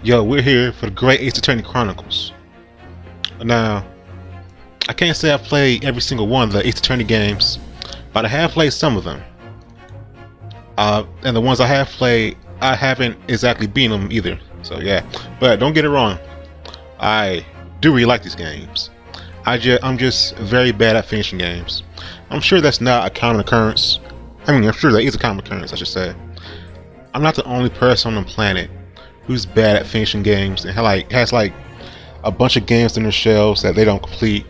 Yo, we're here for the Great Ace Attorney Chronicles. Now, I can't say I've played every single one of the Ace Attorney games, but I have played some of them. And the ones I have played, I haven't exactly beaten them either. So yeah, but don't get it wrong, I do really like these games. I'm just very bad at finishing games. I'm sure that's not a common occurrence. I'm sure that is a common occurrence, I should say. I'm not the only person on the planet who's bad at finishing games and has like a bunch of games in their shelves that they don't complete,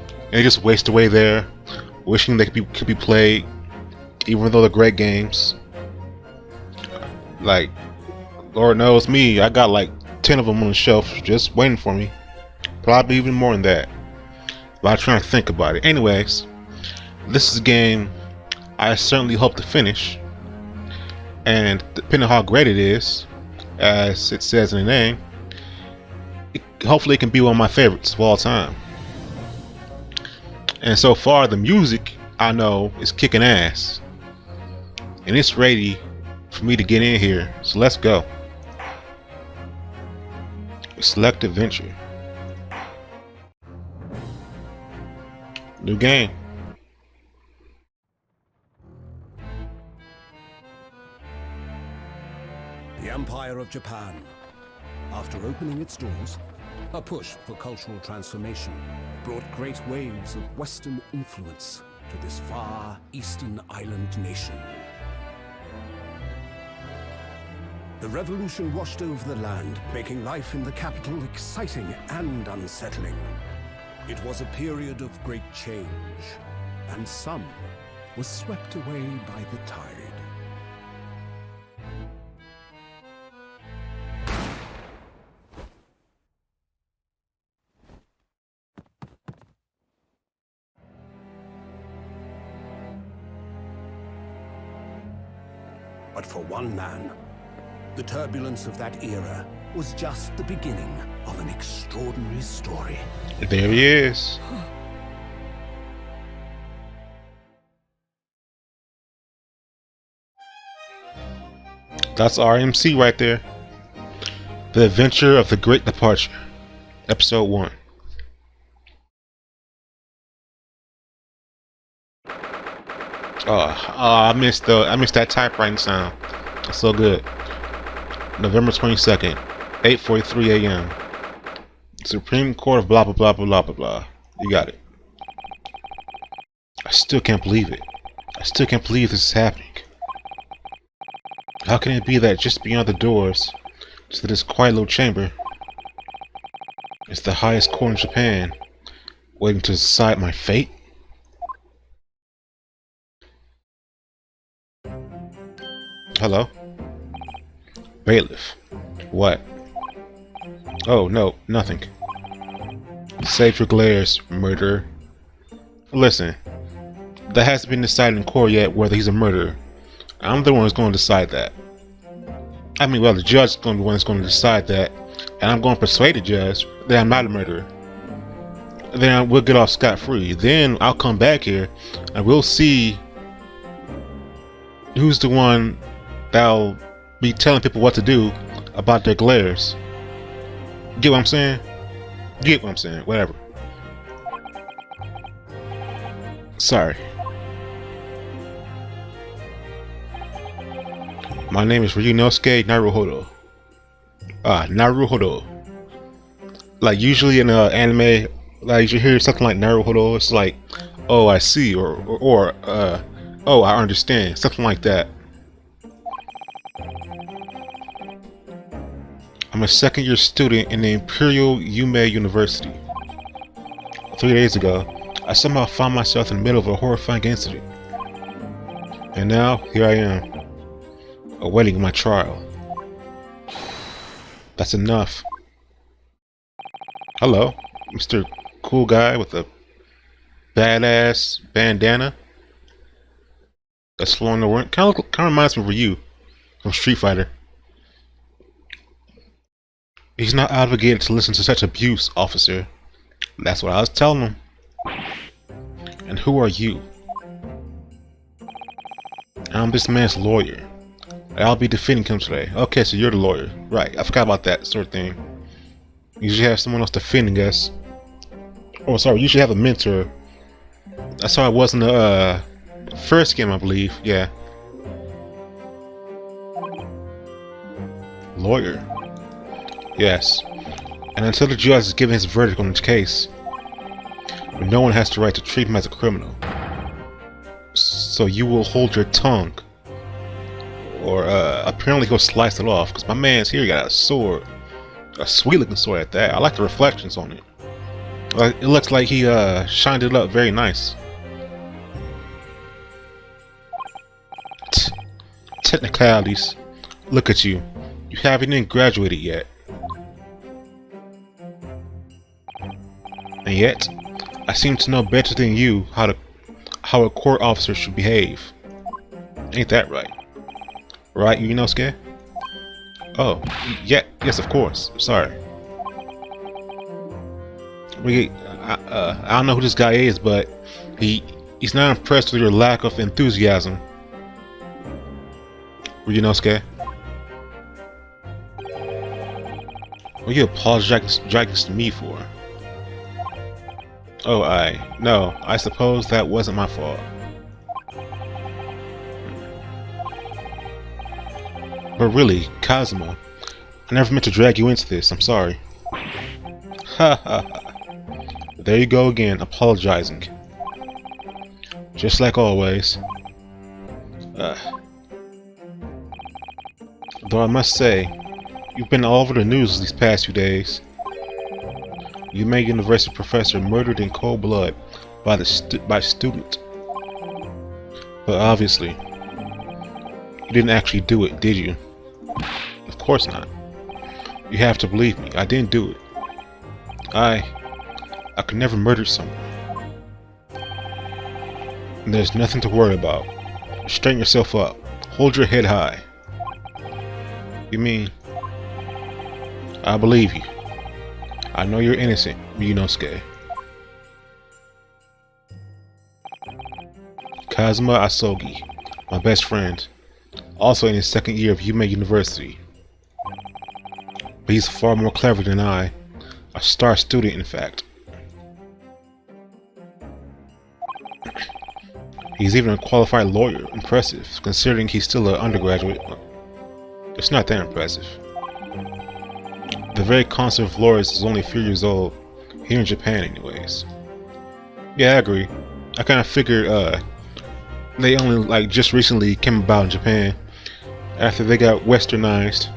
and they just waste away there, wishing they could be played, even though they're great games. Like, Lord knows me, I got like 10 of them on the shelf just waiting for me. Probably even more than that. But I'm trying to think about it. Anyways, this is a game I certainly hope to finish, and depending on how great it is, as it says in the name, hopefully it can be one of my favorites of all time. And so far, the music I know is kicking ass, and it's ready for me to get in here. So let's go. Select adventure. New game. The Empire of Japan. After opening its doors, a push for cultural transformation brought great waves of Western influence to this far eastern island nation. The revolution washed over the land, making life in the capital exciting and unsettling. It was a period of great change, and some was swept away by the tide. But for one man, the turbulence of that era was just the beginning of an extraordinary story. There he is. That's RMC right there. The Adventure of the Great Departure, Episode 1. I missed that typewriting sound. That's so good. November 22nd, 8:43 a.m. Supreme Court of blah blah blah blah blah blah blah. You got it. I still can't believe it. I still can't believe this is happening. How can it be that just beyond the doors to this quiet little chamber is the highest court in Japan, waiting to decide my fate? Hello? Bailiff. What? Oh, no, nothing. Save your glares, murderer. Listen, that hasn't been decided in court yet whether he's a murderer. I'm the one who's going to decide that. I mean, well, the judge is going to be the one that's going to decide that, and I'm going to persuade the judge that I'm not a murderer. Then we'll get off scot-free. Then I'll come back here, and we'll see who's the one that'll be telling people what to do about their glares. Get what I'm saying? Get what I'm saying? Whatever. Sorry. My name is Ryuunosuke Naruhodo. Naruhodo. Like usually in anime, like you hear something like Naruhodo, it's like, oh, I see, or oh, I understand, something like that. I'm a second-year student in the Imperial Yume University. 3 days ago, I somehow found myself in the middle of a horrifying incident. And now, here I am, awaiting my trial. That's enough. Hello, Mr. Cool Guy with a badass bandana that's flowing the wind. Kind of reminds me of Ryu from Street Fighter. He's not obligated to listen to such abuse, officer. That's what I was telling him. And who are you? I'm this man's lawyer. I'll be defending him today. Okay, so you're the lawyer. Right, I forgot about that sort of thing. You usually have someone else defending us. Oh, sorry, you should have a mentor. That's how it was in the first game, I believe. Yeah. Lawyer. Yes. And until the judge has given his verdict on the case, no one has the right to treat him as a criminal. So you will hold your tongue. Or apparently he'll slice it off, because my man's here got a sword. A sweet looking sword at that. I like the reflections on it. It looks like he shined it up very nice. Technicalities. Look at you. You haven't even graduated yet. And yet, I seem to know better than you how a court officer should behave. Ain't that right? Right, Ryuunosuke? Oh, yeah, yes, of course. Sorry. I don't know who this guy is, but he's not impressed with your lack of enthusiasm. Ryuunosuke. What are you apologizing to me for? Oh, no, I suppose that wasn't my fault. But really, Kazuma, I never meant to drag you into this, I'm sorry. Ha ha ha. There you go again, apologizing. Just like always. Though I must say, you've been all over the news these past few days. Yume University professor murdered in cold blood by student. But obviously, you didn't actually do it, did you? Of course not. You have to believe me, I didn't do it. I could never murder someone. And there's nothing to worry about. Straighten yourself up. Hold your head high. You mean? I believe you. I know you're innocent, Ryuunosuke. Kazuma Asogi, my best friend, also in his second year of Yume University. But he's far more clever than I. A star student, in fact. He's even a qualified lawyer. Impressive, considering he's still an undergraduate. It's not that impressive. The very concept of lawyers is only a few years old, here in Japan anyways. Yeah, I agree. I kind of figured they only just recently came about in Japan, after they got westernized.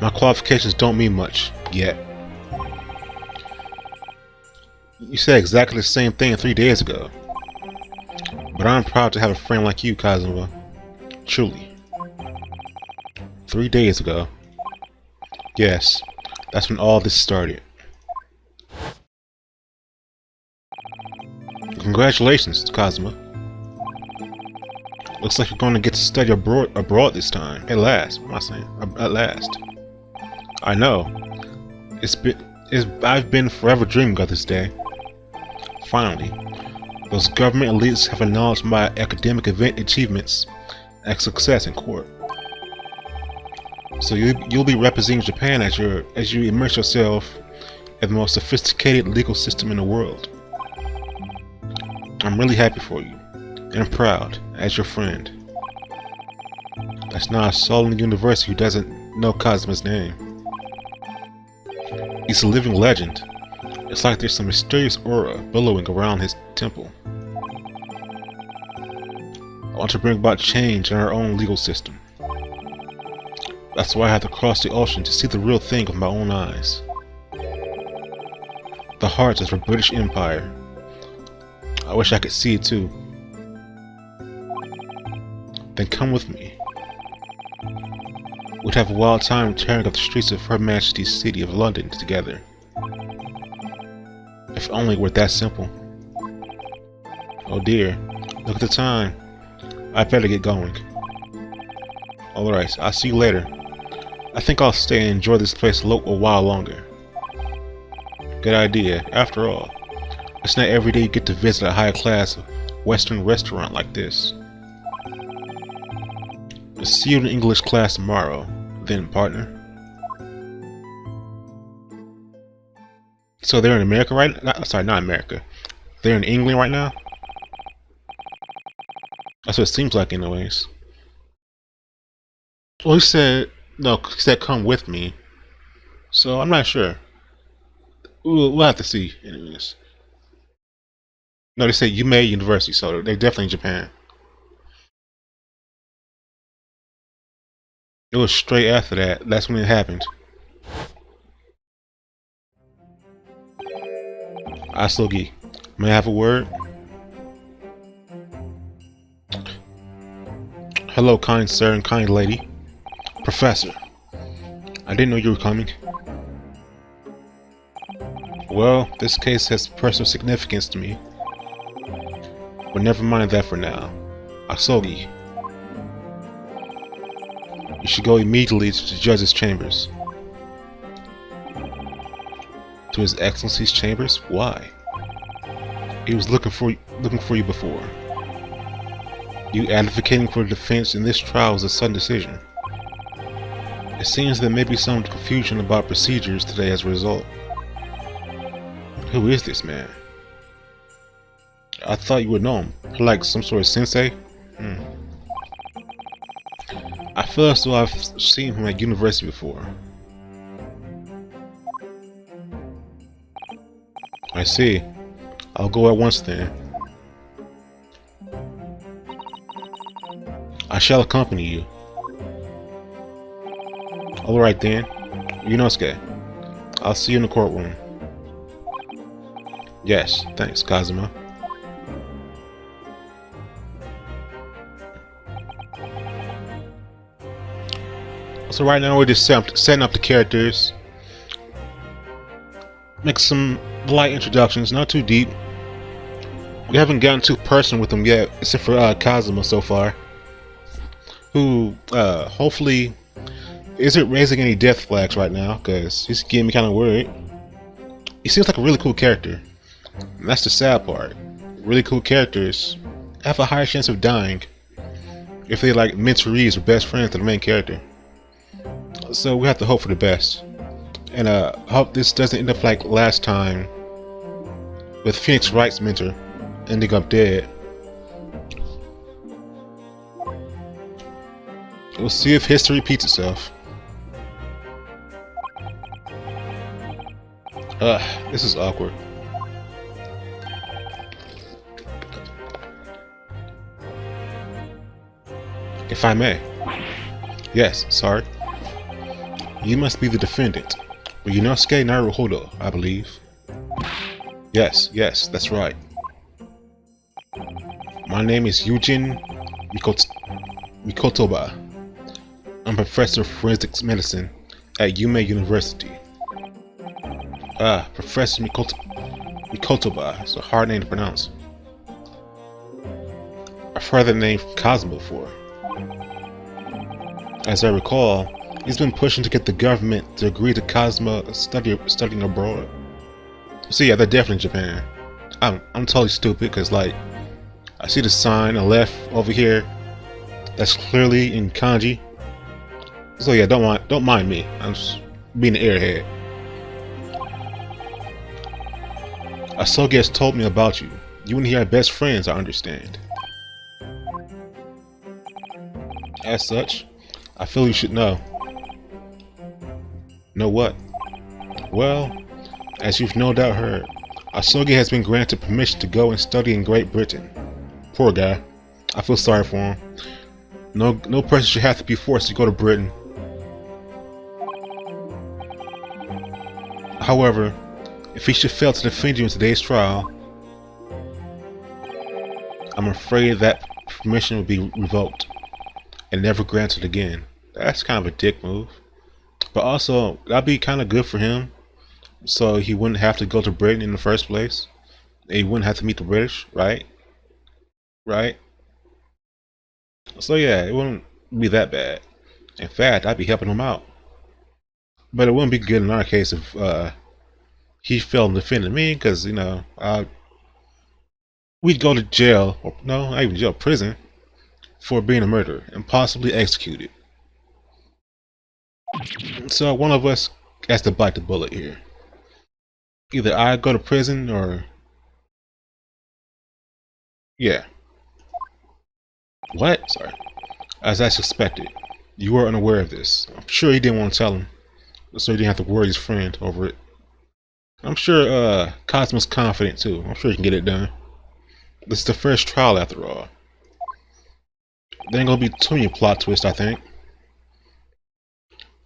My qualifications don't mean much, yet. You said exactly the same thing 3 days ago. But I'm proud to have a friend like you, Kazuma. Truly. 3 days ago. Yes, that's when all this started. Congratulations, Kazuma. Looks like you're going to get to study abroad this time. At last. What am I saying? At last. I know. I've been forever dreaming of this day. Finally, those government elites have acknowledged my academic achievements and success in court. So you'll be representing Japan as you immerse yourself in the most sophisticated legal system in the world. I'm really happy for you, and proud as your friend. There's not a soul in the universe who doesn't know Kazuma's name. He's a living legend. It's like there's some mysterious aura billowing around his temple. I want to bring about change in our own legal system. That's why I had to cross the ocean to see the real thing with my own eyes. The heart of the British Empire. I wish I could see it too. Then come with me. We'd have a wild time tearing up the streets of Her Majesty's city of London together. If only it were that simple. Oh dear, look at the time. I better get going. Alright, I'll see you later. I think I'll stay and enjoy this place a while longer. Good idea. After all, It's not every day you get to visit a high-class Western restaurant like this. I'll see you in English class tomorrow, then, partner. So they're in America right now? Sorry, not America. They're in England right now? That's what it seems like anyways. Well, he said, no, he said come with me. So I'm not sure. We'll have to see anyways. No, they said Yume University, so they're definitely in Japan. It was straight after that. That's when it happened. Asogi, may I have a word? Hello, kind sir and kind lady. Professor, I didn't know you were coming. Well, this case has personal significance to me. But never mind that for now. Asogi, you should go immediately to the judge's chambers. To His Excellency's chambers? Why? He was looking for you before. You advocating for the defense in this trial was a sudden decision. It seems there may be some confusion about procedures today as a result. Who is this man? I thought you would know him. Like some sort of sensei? I feel as though I've seen him at university before. I see. I'll go at once then. I shall accompany you. Alright then. Ryuunosuke, I'll see you in the courtroom. Yes, thanks, Kazuma. So right now we're just setting up the characters. Make some light introductions, not too deep. We haven't gotten too personal with them yet, except for Kazuma so far, who hopefully isn't raising any death flags right now, because he's getting me kind of worried. He seems like a really cool character, and that's the sad part. Really cool characters have a higher chance of dying if they like mentorees or best friends to the main character. So we have to hope for the best. And I hope this doesn't end up like last time with Phoenix Wright's mentor ending up dead. We'll see if history repeats itself. This is awkward. If I may. Yes, sorry. You must be the defendant. Ryuunosuke Naruhodo, I believe. Yes, that's right. My name is Yujin Mikotoba. I'm professor of forensics medicine at Yume University. Professor Mikotoba. It's a hard name to pronounce. I've heard that name from Kazuma before. As I recall, he's been pushing to get the government to agree to Kazuma studying abroad. So yeah, they're definitely in Japan. I'm totally stupid because like I see the sign on the left over here that's clearly in kanji. So yeah, don't mind me. I'm just being an airhead. Asogi has told me about you. You and he are best friends, I understand. As such, I feel you should know. Know what? Well, as you've no doubt heard, Asogi has been granted permission to go and study in Great Britain. Poor guy. I feel sorry for him. No person should have to be forced to go to Britain. However, if he should fail to defend you in today's trial, I'm afraid that permission will be revoked and never granted again. That's kind of a dick move. But also, that'd be kind of good for him, so he wouldn't have to go to Britain in the first place. He wouldn't have to meet the British, right? Right? So yeah, it wouldn't be that bad. In fact, I'd be helping him out. But it wouldn't be good in our case if he failed in defending me, because, you know, I'd we'd go to jail, or no, not even jail, prison, for being a murderer and possibly executed. So one of us has to bite the bullet here. Either I go to prison or... yeah. What? Sorry. As I suspected, you were unaware of this. I'm sure he didn't want to tell him, so he didn't have to worry his friend over it. I'm sure Cosmo's confident too. I'm sure he can get it done. This is the first trial after all. There ain't gonna be too many plot twists, I think.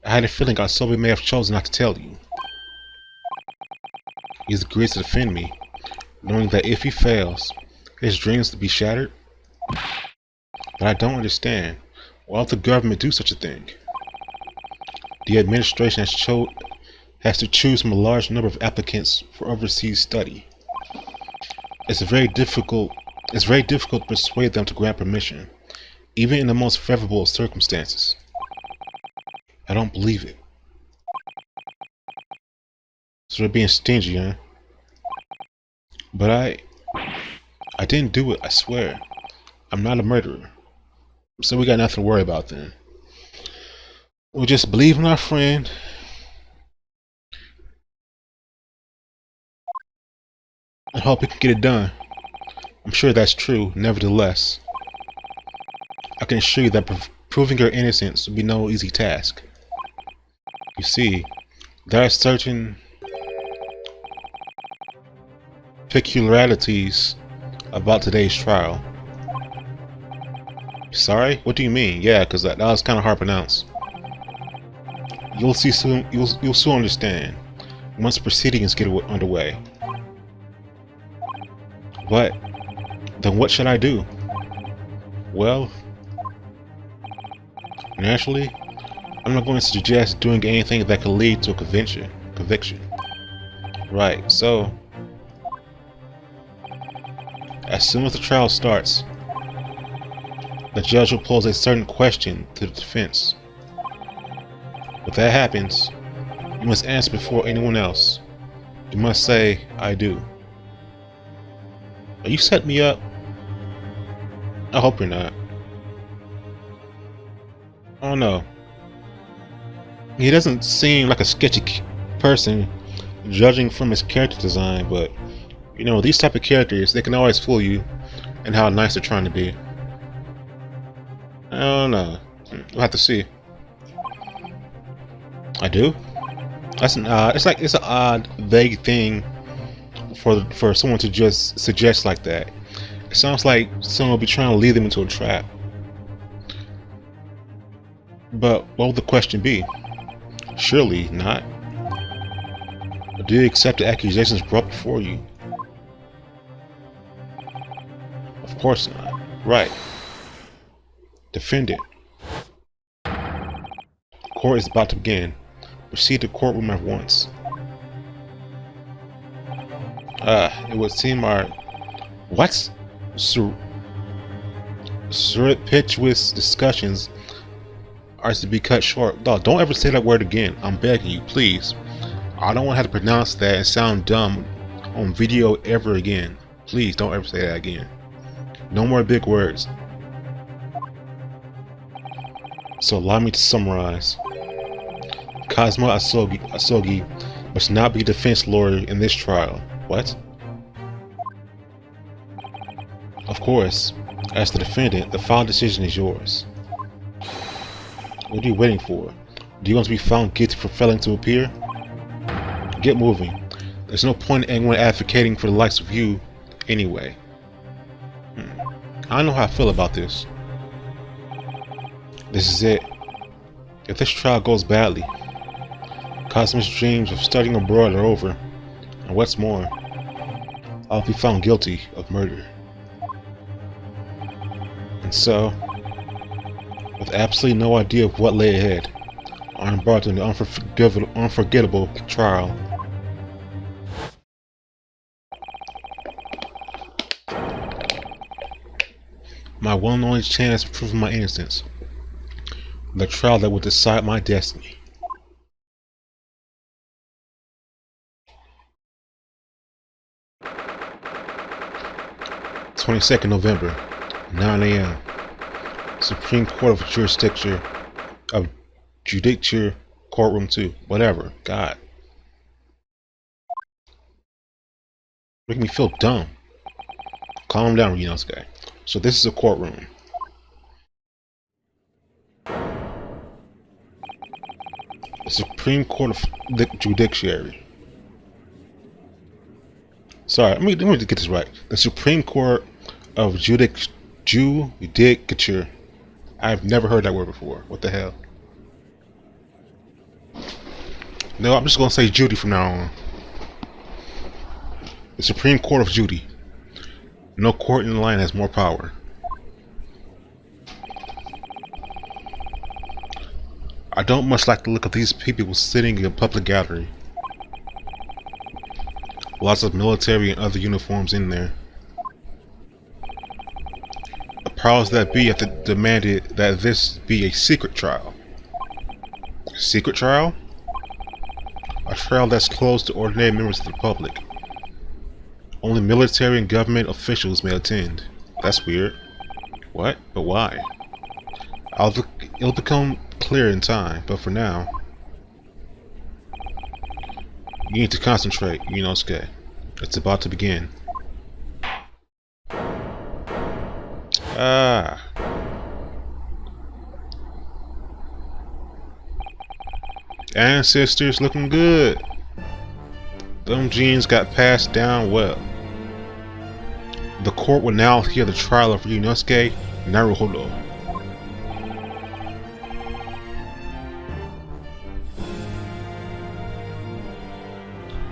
I had a feeling Asobi may have chosen not to tell you. He's agreed to defend me, knowing that if he fails, his dreams will be shattered. But I don't understand. Why would the government do such a thing? The administration has to choose from a large number of applicants for overseas study. It's very difficult to persuade them to grant permission, even in the most favorable of circumstances. I don't believe it. So they're being stingy, huh? But I didn't do it, I swear. I'm not a murderer. So we got nothing to worry about then. We'll just believe in our friend. And hope he can get it done. I'm sure that's true, nevertheless. I can assure you that proving your innocence will be no easy task. You see, there are certain peculiarities about today's trial. Sorry? What do you mean? Yeah, because that was kind of hard to pronounce. You'll see soon. You'll soon understand once proceedings get underway. But then, what should I do? Well, naturally, I'm not going to suggest doing anything that could lead to a conviction. Right. So, as soon as the trial starts, the judge will pose a certain question to the defense. If that happens, you must answer before anyone else. You must say, I do. Are you setting me up? I hope you're not. I don't know. He doesn't seem like a sketchy person, judging from his character design, but, you know, these type of characters, they can always fool you and how nice they're trying to be. I don't know. We'll have to see. I do? That's an odd. It's an odd, vague thing for someone to just suggest like that. It sounds like someone will be trying to lead them into a trap. But what would the question be? Surely not. Or do you accept the accusations brought before you? Of course not. Right. Defendant. Court is about to begin. Proceed to courtroom at once. It would seem our... what? Surreptitious discussions are to be cut short. No, don't ever say that word again. I'm begging you, please. I don't want to have to pronounce that and sound dumb on video ever again. Please don't ever say that again. No more big words. So allow me to summarize. Cosmo Asogi must not be defense lawyer in this trial. What? Of course, as the defendant, the final decision is yours. What are you waiting for? Do you want to be found guilty for failing to appear? Get moving. There's no point in anyone advocating for the likes of you anyway. I don't know how I feel about this. This is it. If this trial goes badly, Cosmo's dreams of studying abroad are over, and what's more, I'll be found guilty of murder. And so, with absolutely no idea of what lay ahead, I embarked on the unforgettable trial. My one and only chance of proving my innocence. The trial that would decide my destiny. 22nd November, 9 a.m. Supreme Court of Jurisdiction of Judicature Courtroom 2. Whatever. God. Make me feel dumb. Calm down, Ryuunosuke. So this is a courtroom. The Supreme Court of the Judiciary. Sorry, let me get this right. The Supreme Court of Judicature. I've never heard that word before. What the hell? No, I'm just gonna say Judy from now on. The Supreme Court of Judy. No court in the land has more power. I don't much like the look of these people sitting in a public gallery. Lots of military and other uniforms in there. The powers that be have demanded that this be a secret trial. A secret trial? A trial that's closed to ordinary members of the public. Only military and government officials may attend. That's weird. What? But why? It'll become clear in time, but for now, you need to concentrate, Ryuunosuke. It's about to begin. Ancestors looking good. Them genes got passed down well. The court will now hear the trial of Ryuunosuke Naruhodo.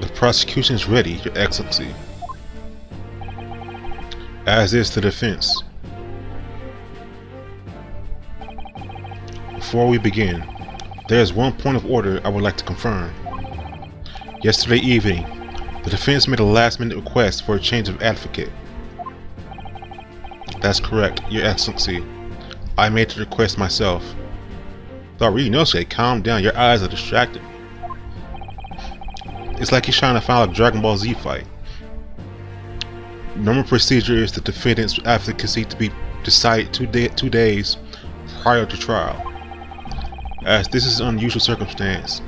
The prosecution is ready, Your Excellency. As is the defense. Before we begin, there is one point of order I would like to confirm. Yesterday evening, the defense made a last-minute request for a change of advocate. That's correct, Your Excellency. I made the request myself. Ryuunosuke, calm down. Your eyes are distracted. It's like he's trying to find a Dragon Ball Z fight. Normal procedure is the defendant's advocacy to be decided 2 days prior to trial. As this is an unusual circumstance,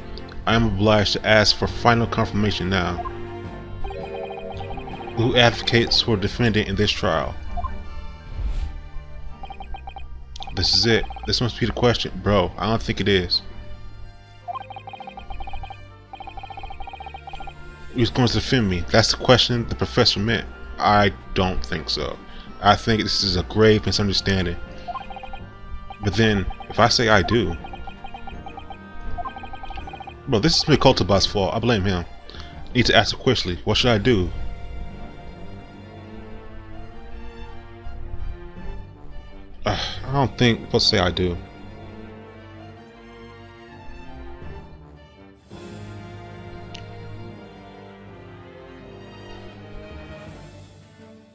I am obliged to ask for final confirmation now. Who advocates for the defendant in this trial? This is it. This must be the question. Bro, I don't think it is. Who's going to defend me? That's the question the professor meant. I don't think so. I think this is a grave misunderstanding. But then, if I say I do... Bro, this is Mikultobot's fault. I blame him. I need to ask him quickly. What should I do? I don't think I'm supposed to say I do.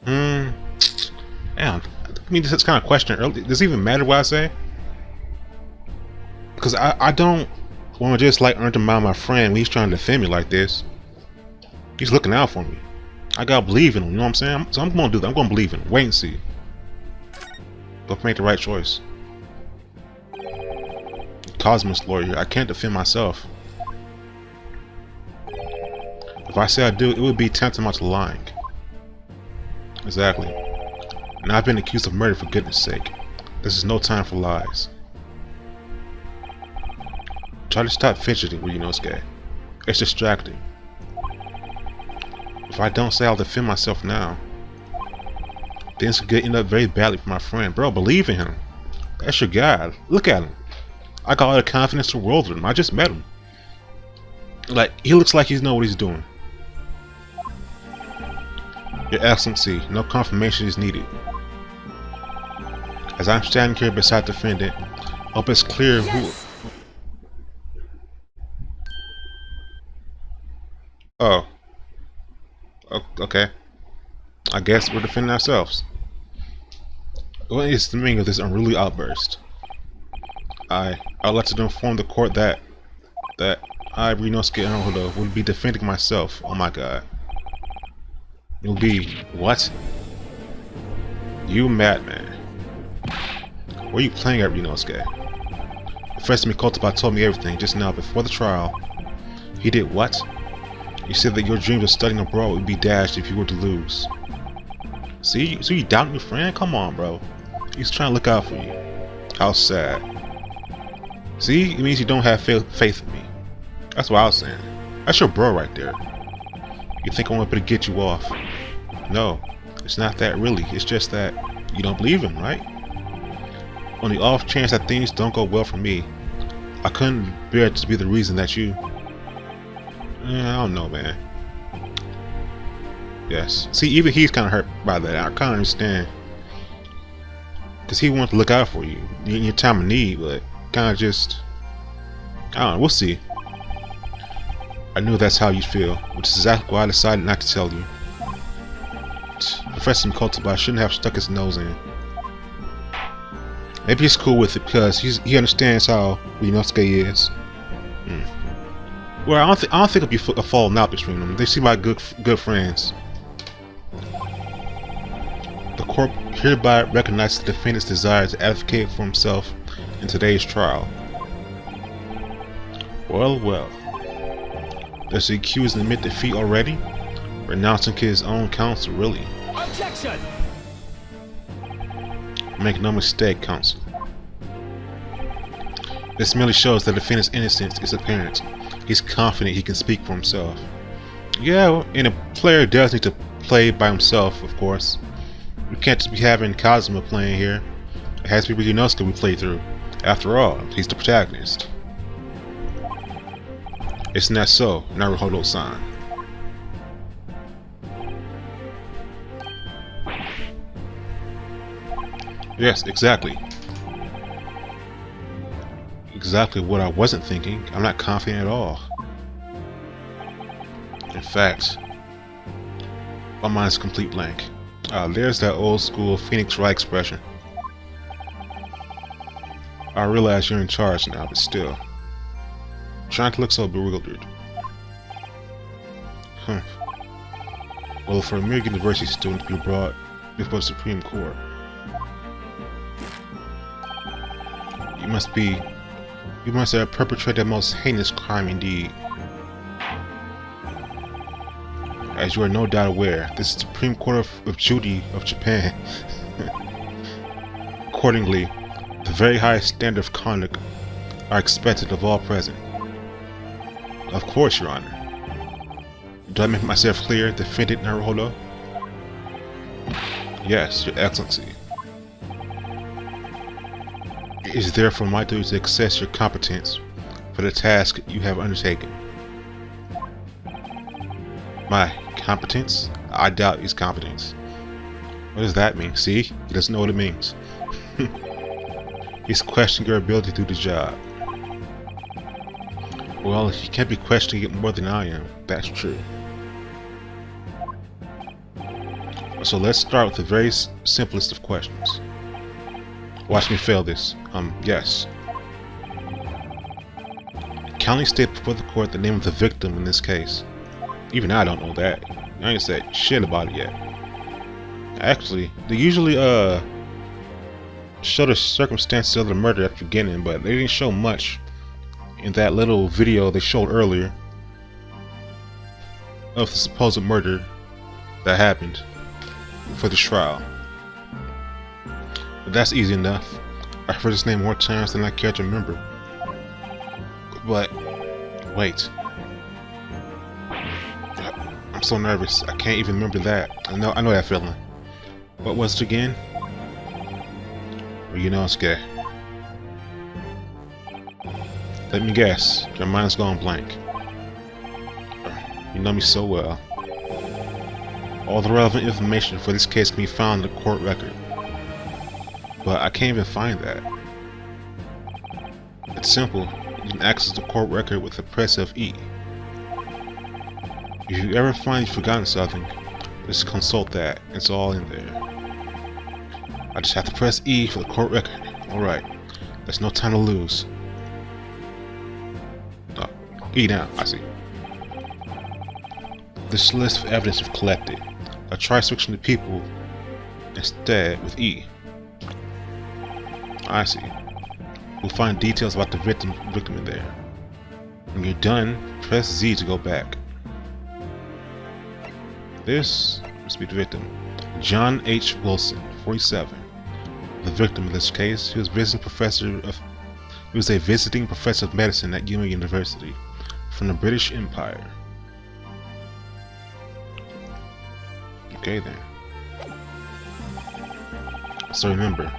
Damn. I mean, this kind of question early. Does it even matter what I say? Because I don't want to just like undermine my friend when he's trying to defend me like this. He's looking out for me. I gotta believe in him, you know what I'm saying? So I'm gonna do that. I'm gonna believe in him. Wait and see. But make the right choice. Cosmos lawyer, I can't defend myself. If I say I do, it would be tantamount to lying. Exactly. And I've been accused of murder, for goodness sake. This is no time for lies. Try to stop fidgeting, Ryuunosuke. It's distracting. If I don't say I'll defend myself now, things could end up very badly for my friend. Bro, believe in him. That's your guy. Look at him. I got all the confidence in the world in him. I just met him. Like, he looks like he knows what he's doing. Your Excellency, no confirmation is needed. As I'm standing here beside the defendant, I hope it's clear who... Oh. Okay. I guess we're defending ourselves. What is the meaning of this unruly outburst? I'd like to inform the court that I, Ryuunosuke Naruhodo, will be defending myself. Oh my god. It'll be... what? You madman. Where are you playing at, Ryuunosuke? Professor Mikotoba told me everything just now before the trial. He did what? You said that your dreams of studying abroad would be dashed if you were to lose. See, so you doubting your friend? Come on, bro. He's trying to look out for you. How sad. See, it means you don't have faith in me. That's what I was saying. That's your bro right there. You think I want to get you off? No, it's not that really. It's just that you don't believe him, right? On the off chance that things don't go well for me, I couldn't bear it to be the reason that you... I don't know, man. Yes. See, even he's kind of hurt by that. I kind of understand. Because he wants to look out for you in your time of need, but kind of just... I don't know. We'll see. I knew that's how you'd feel, which is exactly why I decided not to tell you. Professor Mikotoba shouldn't have stuck his nose in. Maybe he's cool with it because he understands how Ryuunosuke is. Well, I don't think it'll be a falling out between them. They seem like good friends. The court hereby recognizes the defendant's desire to advocate for himself in today's trial. Well, well. Does the accused admit defeat already? Renouncing his own counsel, really? Objection! Make no mistake, counsel. This merely shows that the defendant's innocence is apparent. He's confident he can speak for himself. Yeah, well, and a player does need to play by himself, of course. We can't just be having Kazuma playing here. It has to be Ryuunosuke we play through. After all, he's the protagonist. Isn't that so, Naruhodo-san? Yes, exactly. Exactly what I wasn't thinking. I'm not confident at all. In fact, my mind's a complete blank. There's that old school Phoenix Wright expression. I realize you're in charge now, but still. Trying to look so bewildered. Well, for a mere university student to be brought before the Supreme Court, you must have perpetrated the most heinous crime indeed. As you are no doubt aware, this is the Supreme Court of Judy of Japan. Accordingly, the very highest standard of conduct are expected of all present. Of course, Your Honor. Do I make myself clear, Defendant Naruhodo? Yes, Your Excellency. It is therefore my duty to assess your competence for the task you have undertaken. My competence? I doubt his competence. What does that mean? See? He doesn't know what it means. He's questioning your ability to do the job. Well, he can't be questioning it more than I am. That's true. So let's start with the very simplest of questions. Watch me fail this. Yes. Kindly state before the court the name of the victim in this case. Even I don't know that. I ain't said shit about it yet. Actually, they usually show the circumstances of the murder at the beginning, but they didn't show much in that little video they showed earlier of the supposed murder that happened for the trial. But that's easy enough. I've heard his name more times than I care to remember. But wait. I'm so nervous. I can't even remember that. I know that feeling. What was it again? Ryuunosuke. Let me guess. Your mind's gone blank. You know me so well. All the relevant information for this case can be found in the court record. But I can't even find that. It's simple. You can access the court record with the press of E. If you ever find you've forgotten something, just consult that. It's all in there. I just have to press E for the court record. Alright. There's no time to lose. Oh, E now. I see. This list of evidence we've collected. A trisection of people instead with E. I see. We'll find details about the victim in there. When you're done, press Z to go back. This must be the victim. John H. Wilson, 47. The victim in this case, he was a visiting professor of medicine at Yuma University from the British Empire. Okay then. So remember,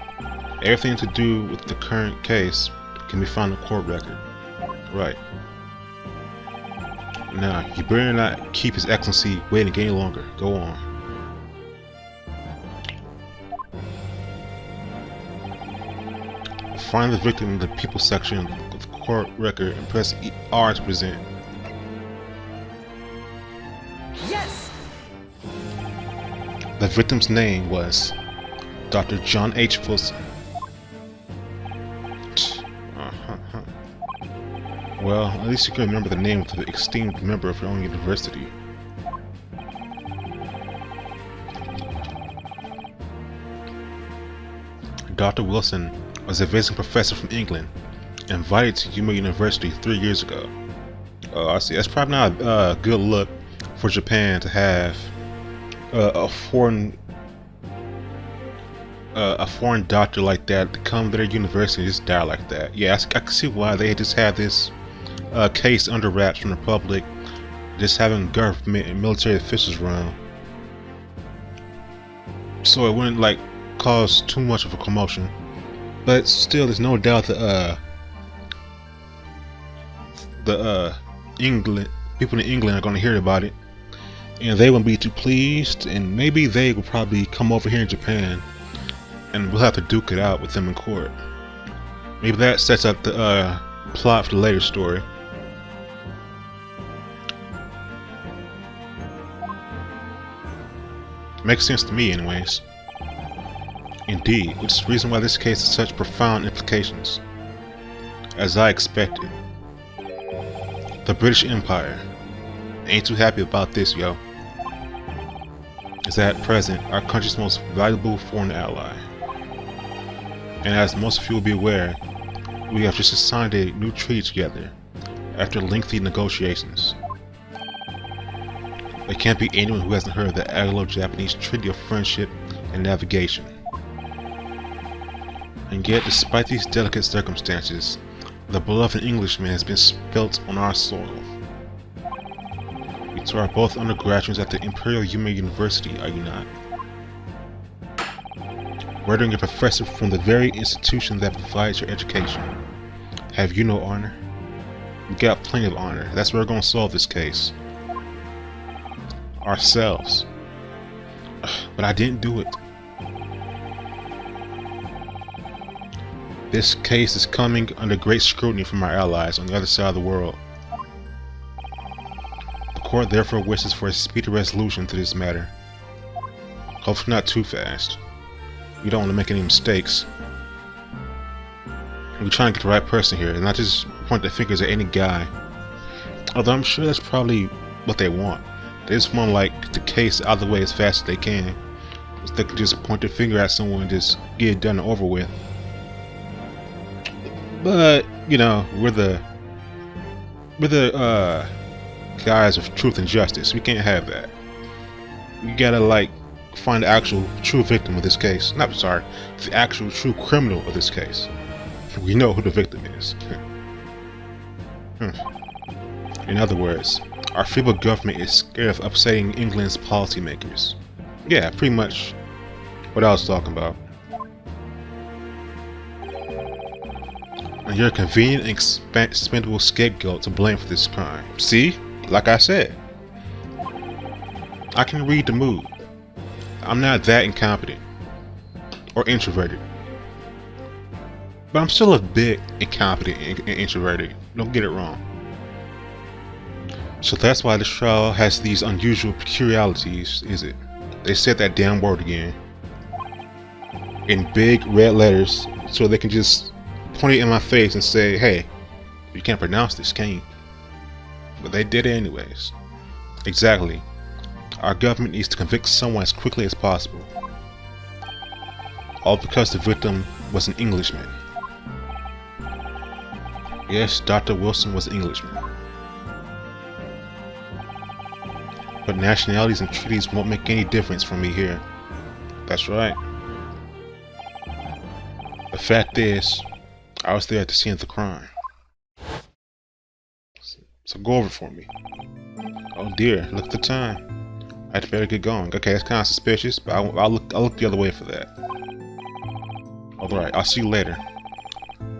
everything to do with the current case can be found in the court record. Right. Now, you better not keep His Excellency waiting any longer. Go on. Find the victim in the people section of the court record and press R to present. Yes! The victim's name was Dr. John H. Wilson. Well, at least you can remember the name of the esteemed member of your own university. Dr. Wilson was a visiting professor from England, invited to Yuma University 3 years ago. Oh, I see. That's probably not a good look for Japan to have a foreign doctor like that to come to their university and just die like that. Yeah, I can see why they just have this case under wraps from the public, just having government and military officials around, so it wouldn't like cause too much of a commotion. But still, there's no doubt that people in England are going to hear about it, and they won't be too pleased, and maybe they will probably come over here in Japan, and we'll have to duke it out with them in court. Maybe that sets up the plot for the later story. Makes sense to me, anyways. Indeed, which is the reason why this case has such profound implications. As I expected. The British Empire. Ain't too happy about this, yo. Is at present our country's most valuable foreign ally. And as most of you will be aware, we have just signed a new treaty together after lengthy negotiations. There can't be anyone who hasn't heard of the Anglo-Japanese Treaty of Friendship and Navigation. And yet, despite these delicate circumstances, the blood of an Englishman has been spilt on our soil. You two are both undergraduates at the Imperial Yuma University, are you not? Murdering a professor from the very institution that provides your education. Have you no honor? We got plenty of honor. That's where we're going to solve this case. Ourselves. But I didn't do it. This case is coming under great scrutiny from our allies on the other side of the world. The court therefore wishes for a speedy resolution to this matter. Hopefully not too fast. We don't want to make any mistakes. We're trying to get the right person here, and not just point the fingers at any guy. Although I'm sure that's probably what they want. They just want to like the case out of the way as fast as they can. So they can just point their finger at someone and just get it done and over with. But you know, we're the guys of truth and justice. We can't have that. We gotta like find the actual true victim of this case. Not sorry, the actual true criminal of this case. We know who the victim is. In other words, our feeble government is scared of upsetting England's policymakers. Yeah, pretty much what I was talking about. And you're a convenient and expendable scapegoat to blame for this crime. See? Like I said. I can read the mood. I'm not that incompetent. Or introverted. But I'm still a bit incompetent and introverted. Don't get it wrong. So that's why this trial has these unusual peculiarities, is it? They said that damn word again. In big red letters, so they can just point it in my face and say, hey, you can't pronounce this, can you? But they did it anyways. Exactly. Our government needs to convict someone as quickly as possible. All because the victim was an Englishman. Yes, Dr. Wilson was an Englishman. But nationalities and treaties won't make any difference for me here. That's right. The fact is, I was there at the scene of the crime. So go over it for me. Oh dear, look at the time. I'd better get going. Okay, that's kind of suspicious, but I'll look the other way for that. Alright, I'll see you later.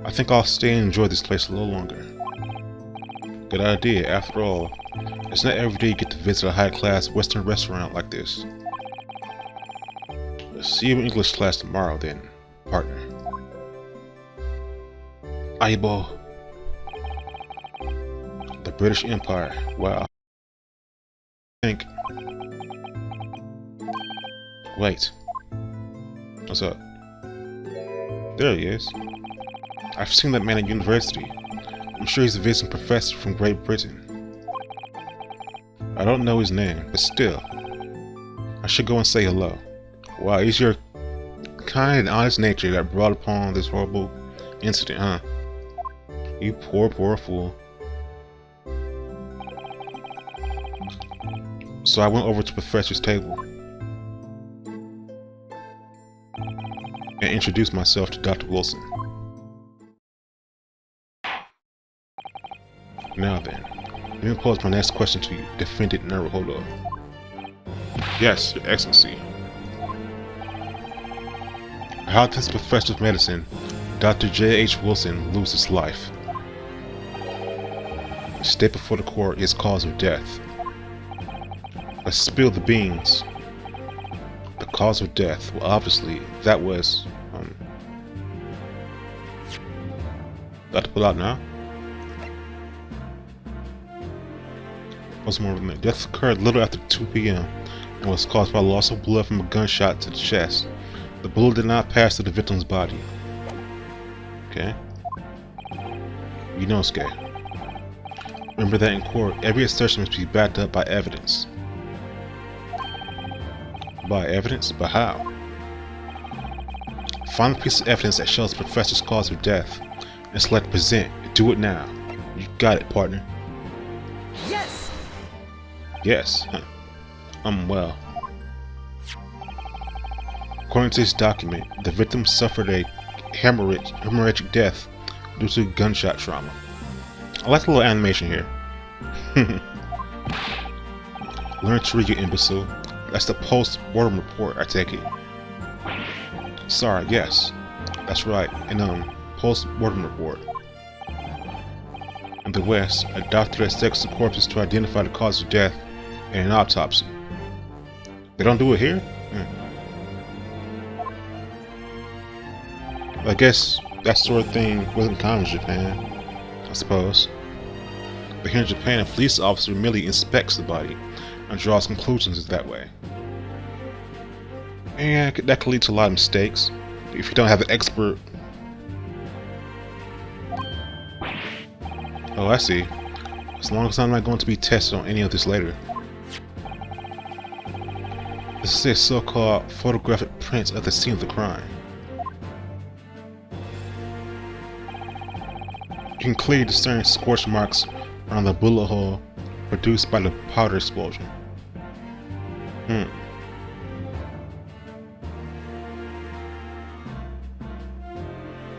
I think I'll stay and enjoy this place a little longer. Good idea, after all. It's not every day you get to visit a high-class Western restaurant like this. See you in English class tomorrow then, partner. Aibo. The British Empire. Wow. Think. Wait. What's up? There he is. I've seen that man at university. I'm sure he's a visiting professor from Great Britain. I don't know his name, but still. I should go and say hello. Wow, it's your kind and honest nature that brought upon this horrible incident, huh? You poor fool. So I went over to the professor's table and introduced myself to Dr. Wilson. Now then, let me pose my next question to you, Defendant Naruhodo. Yes, Your Excellency. How did this professor of medicine, Dr. J.H. Wilson, lose his life? State before the court his cause of death. Let's spill the beans. The cause of death, well obviously, that was, got to pull out now? What's more than that? Death occurred little after 2 p.m. and was caused by loss of blood from a gunshot to the chest. The bullet did not pass to the victim's body. Okay. Ryuunosuke. Remember that in court, every assertion must be backed up by evidence. By evidence? But how? Find the piece of evidence that shows the professor's cause of death and select present. Do it now. You got it, partner. Yes! Yes. Well. According to this document, the victim suffered a hemorrhagic death due to gunshot trauma. I like the little animation here. Learn to read, you imbecile. That's the post-mortem report, I take it. Sorry, yes. That's right, post-mortem report. In the West, a doctor dissects the corpses to identify the cause of death in an autopsy. They don't do it here? I guess that sort of thing wasn't common in Japan, I suppose. But here in Japan, a police officer merely inspects the body and draws conclusions that way. And that could lead to a lot of mistakes if you don't have an expert. Oh, I see. As long as I'm not going to be tested on any of this later. This is a so-called photographic print of the scene of the crime. You can clearly discern scorch marks around the bullet hole produced by the powder explosion.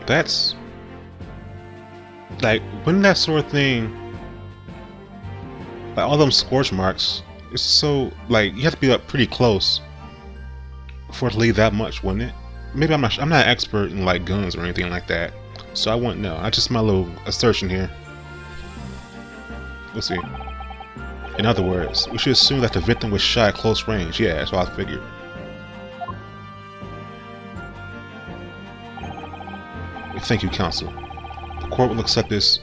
That's... like, when that sort of thing... like, all them scorch marks, it's so, like, you have to be up pretty close for it to leave that much, wouldn't it? Maybe I'm not an expert in, like, guns or anything like that, so I wouldn't know. That's just my little assertion here. Let's see. In other words, we should assume that the victim was shot at close range. Yeah, that's what I figured. Thank you, counsel. The court will accept this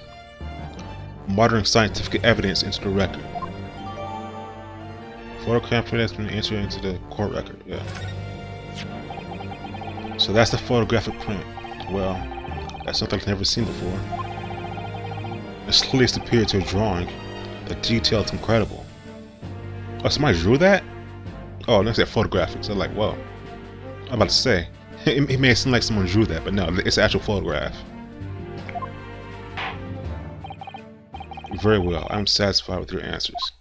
modern scientific evidence into the record. Photograph print has been entered into the court record. Yeah. So that's the photographic print. Well, that's something I've never seen before. It's clearly superior to a drawing. The detail is incredible. Oh, somebody drew that? Oh, next that photographic. So like, whoa. I'm about to say. It may seem like someone drew that, but no, it's an actual photograph. Very well, I'm satisfied with your answers.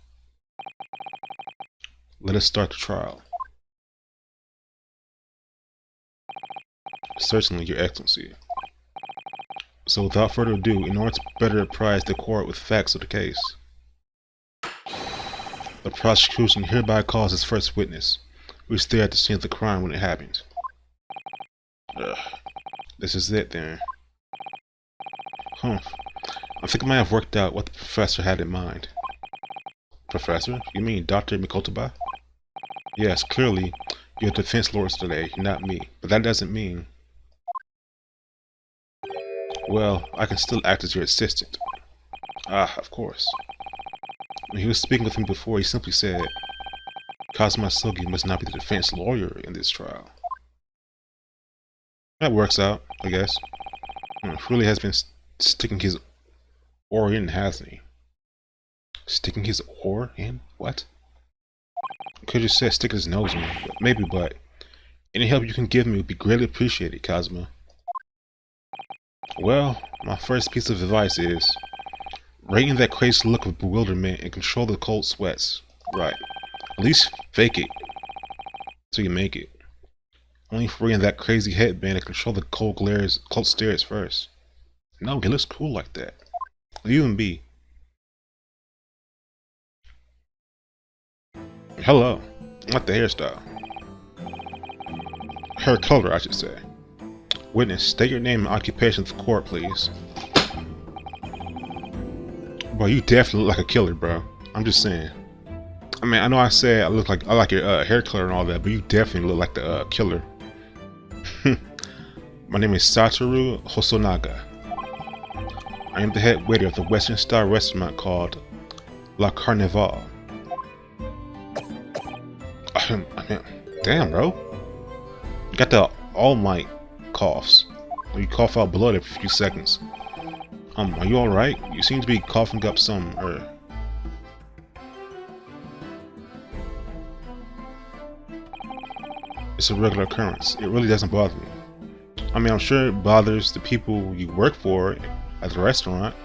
Let us start the trial. Certainly, Your Excellency. So without further ado, in order to better apprise the court with facts of the case, the prosecution hereby calls its first witness, who was there at the scene of the crime when it happened. This is it then. I think I might have worked out what the professor had in mind. Professor? You mean Dr. Mikotoba? Yes, clearly, you're defense lawyers today, not me. But that doesn't mean... Well, I can still act as your assistant. Ah, of course. When he was speaking with me before, he simply said, Kazuma Sugi must not be the defense lawyer in this trial. That works out, I guess. Really has been sticking his oar in, hasn't he? Sticking his oar in? What? Could you say sticking his nose in? Maybe, but any help you can give me would be greatly appreciated, Kazuma. Well, my first piece of advice is rein that crazy look of bewilderment and control the cold sweats. Right. At least fake it till you make it. Only free in that crazy headband and control the cold stares first. No, he looks cool like that. You and B. Hello. Not the hairstyle. Hair color, I should say. Witness, state your name and occupation to the court, please. Bro, you definitely look like a killer, bro. I'm just saying. I mean, I know I said I like your hair color and all that, but you definitely look like the killer. My name is Satoru Hosonaga. I am the head waiter of the Western style restaurant called La Carnival. I mean, damn, bro. You got the All Might coughs. You cough out blood every few seconds. Are you alright? You seem to be coughing up some, It's a regular occurrence. It really doesn't bother me. I mean, I'm sure it bothers the people you work for at the restaurant.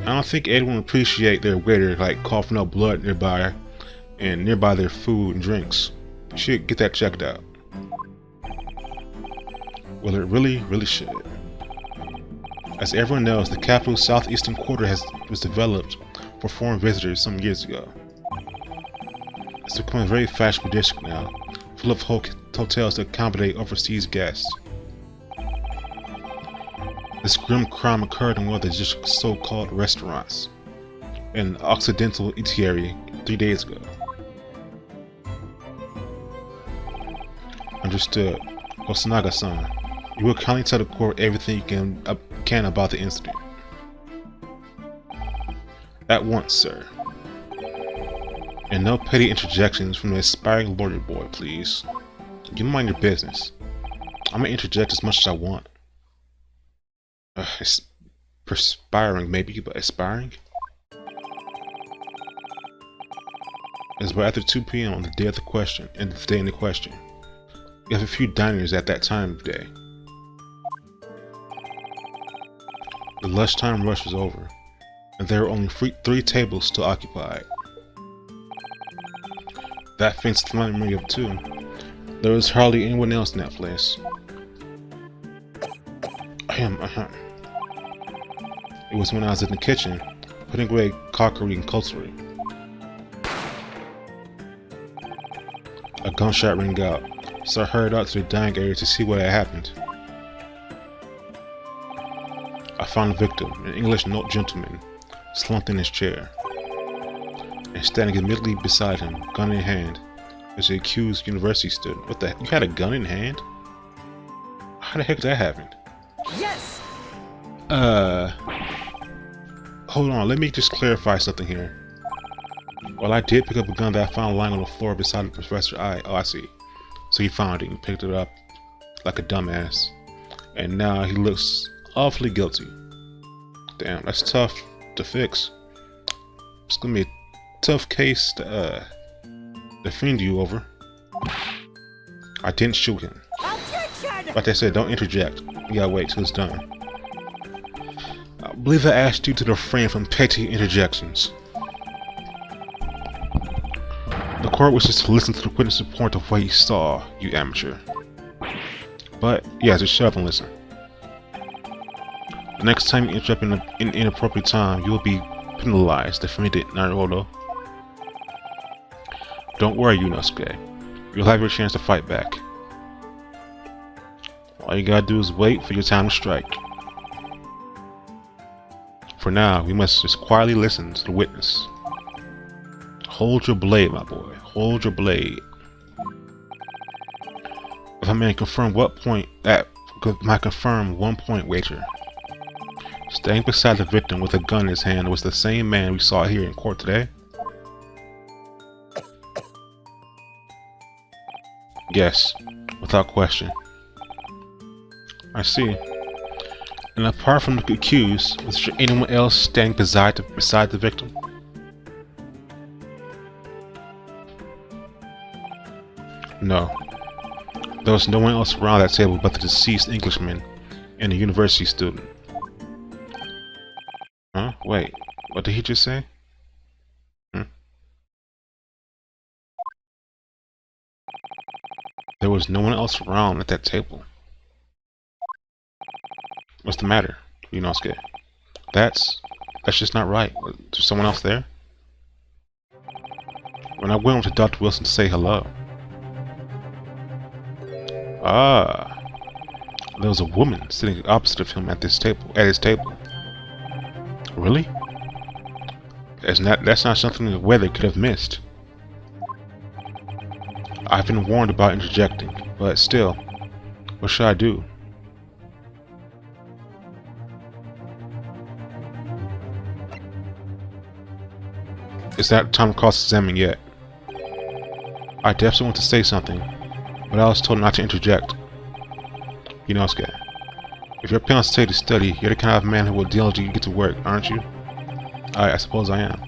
I don't think anyone would appreciate their waiter like coughing up blood nearby their food and drinks. You should get that checked out. Well, it really should. As everyone knows, the capital's southeastern quarter was developed for foreign visitors some years ago. It's become a very fashionable district now, full of hotels to accommodate overseas guests. This grim crime occurred in one of the district's so-called restaurants, an Occidental eatery 3 days ago. Understood. Hosonaga-san, you will kindly tell the court everything you can about the incident. At once, sir. And no petty interjections from the aspiring lawyer boy, please. You mind your business. I'm gonna interject as much as I want. It's perspiring maybe, but aspiring? It's about after 2 p.m. on the day of the question, and the day in the question. You have a few diners at that time of day. The lunchtime rush was over, and there were only 3 tables still occupied. That faint memory of 2. There was hardly anyone else in that place. It was when I was in the kitchen, putting away crockery and cutlery. A gunshot rang out, so I hurried out to the dining area to see what had happened. I found the victim, an English note gentleman, slumped in his chair, and standing immediately beside him, gun in hand, as the accused university student. What the heck? You had a gun in hand? How the heck did that happen? Yes! Hold on, let me just clarify something here. Well, I did pick up a gun that I found lying on the floor beside the professor. Oh, I see. So he found it and picked it up like a dumbass. And now he looks awfully guilty. Damn, that's tough to fix. It's gonna be a tough case to defend you over. I didn't shoot him. Like I said, don't interject. You gotta wait till it's done. I believe I asked you to refrain from petty interjections. The court wishes to listen to the witness report of what he saw, you amateur. But, yeah, just shut up and listen. The next time you interrupt in inappropriate time, you will be penalized, defended Naruto. Don't worry, Ryuunosuke. You'll have your chance to fight back. All you gotta do is wait for your time to strike. For now, we must just quietly listen to the witness. Hold your blade, my boy. Hold your blade. If I may confirm what point that might confirm 1 point wager. Standing beside the victim with a gun in his hand was the same man we saw here in court today. Yes, without question. I see. And apart from the accused, was there anyone else standing beside the victim? No. There was no one else around that table but the deceased Englishman and a university student. Huh? Wait, what did he just say? There was no one else around at that table. What's the matter, Ryuunosuke? That's just not right. There's someone else there? When I went over to Dr. Wilson to say hello. Ah, there was a woman sitting opposite of him at his table. Really? That's not something the weather could have missed. I've been warned about interjecting, but still, what should I do? It's not time to cross-examine yet. I definitely want to say something, but I was told not to interject. Ryuunosuke, if you're planning on staying to study, you're the kind of man who will diligently get to work, aren't you? I suppose I am.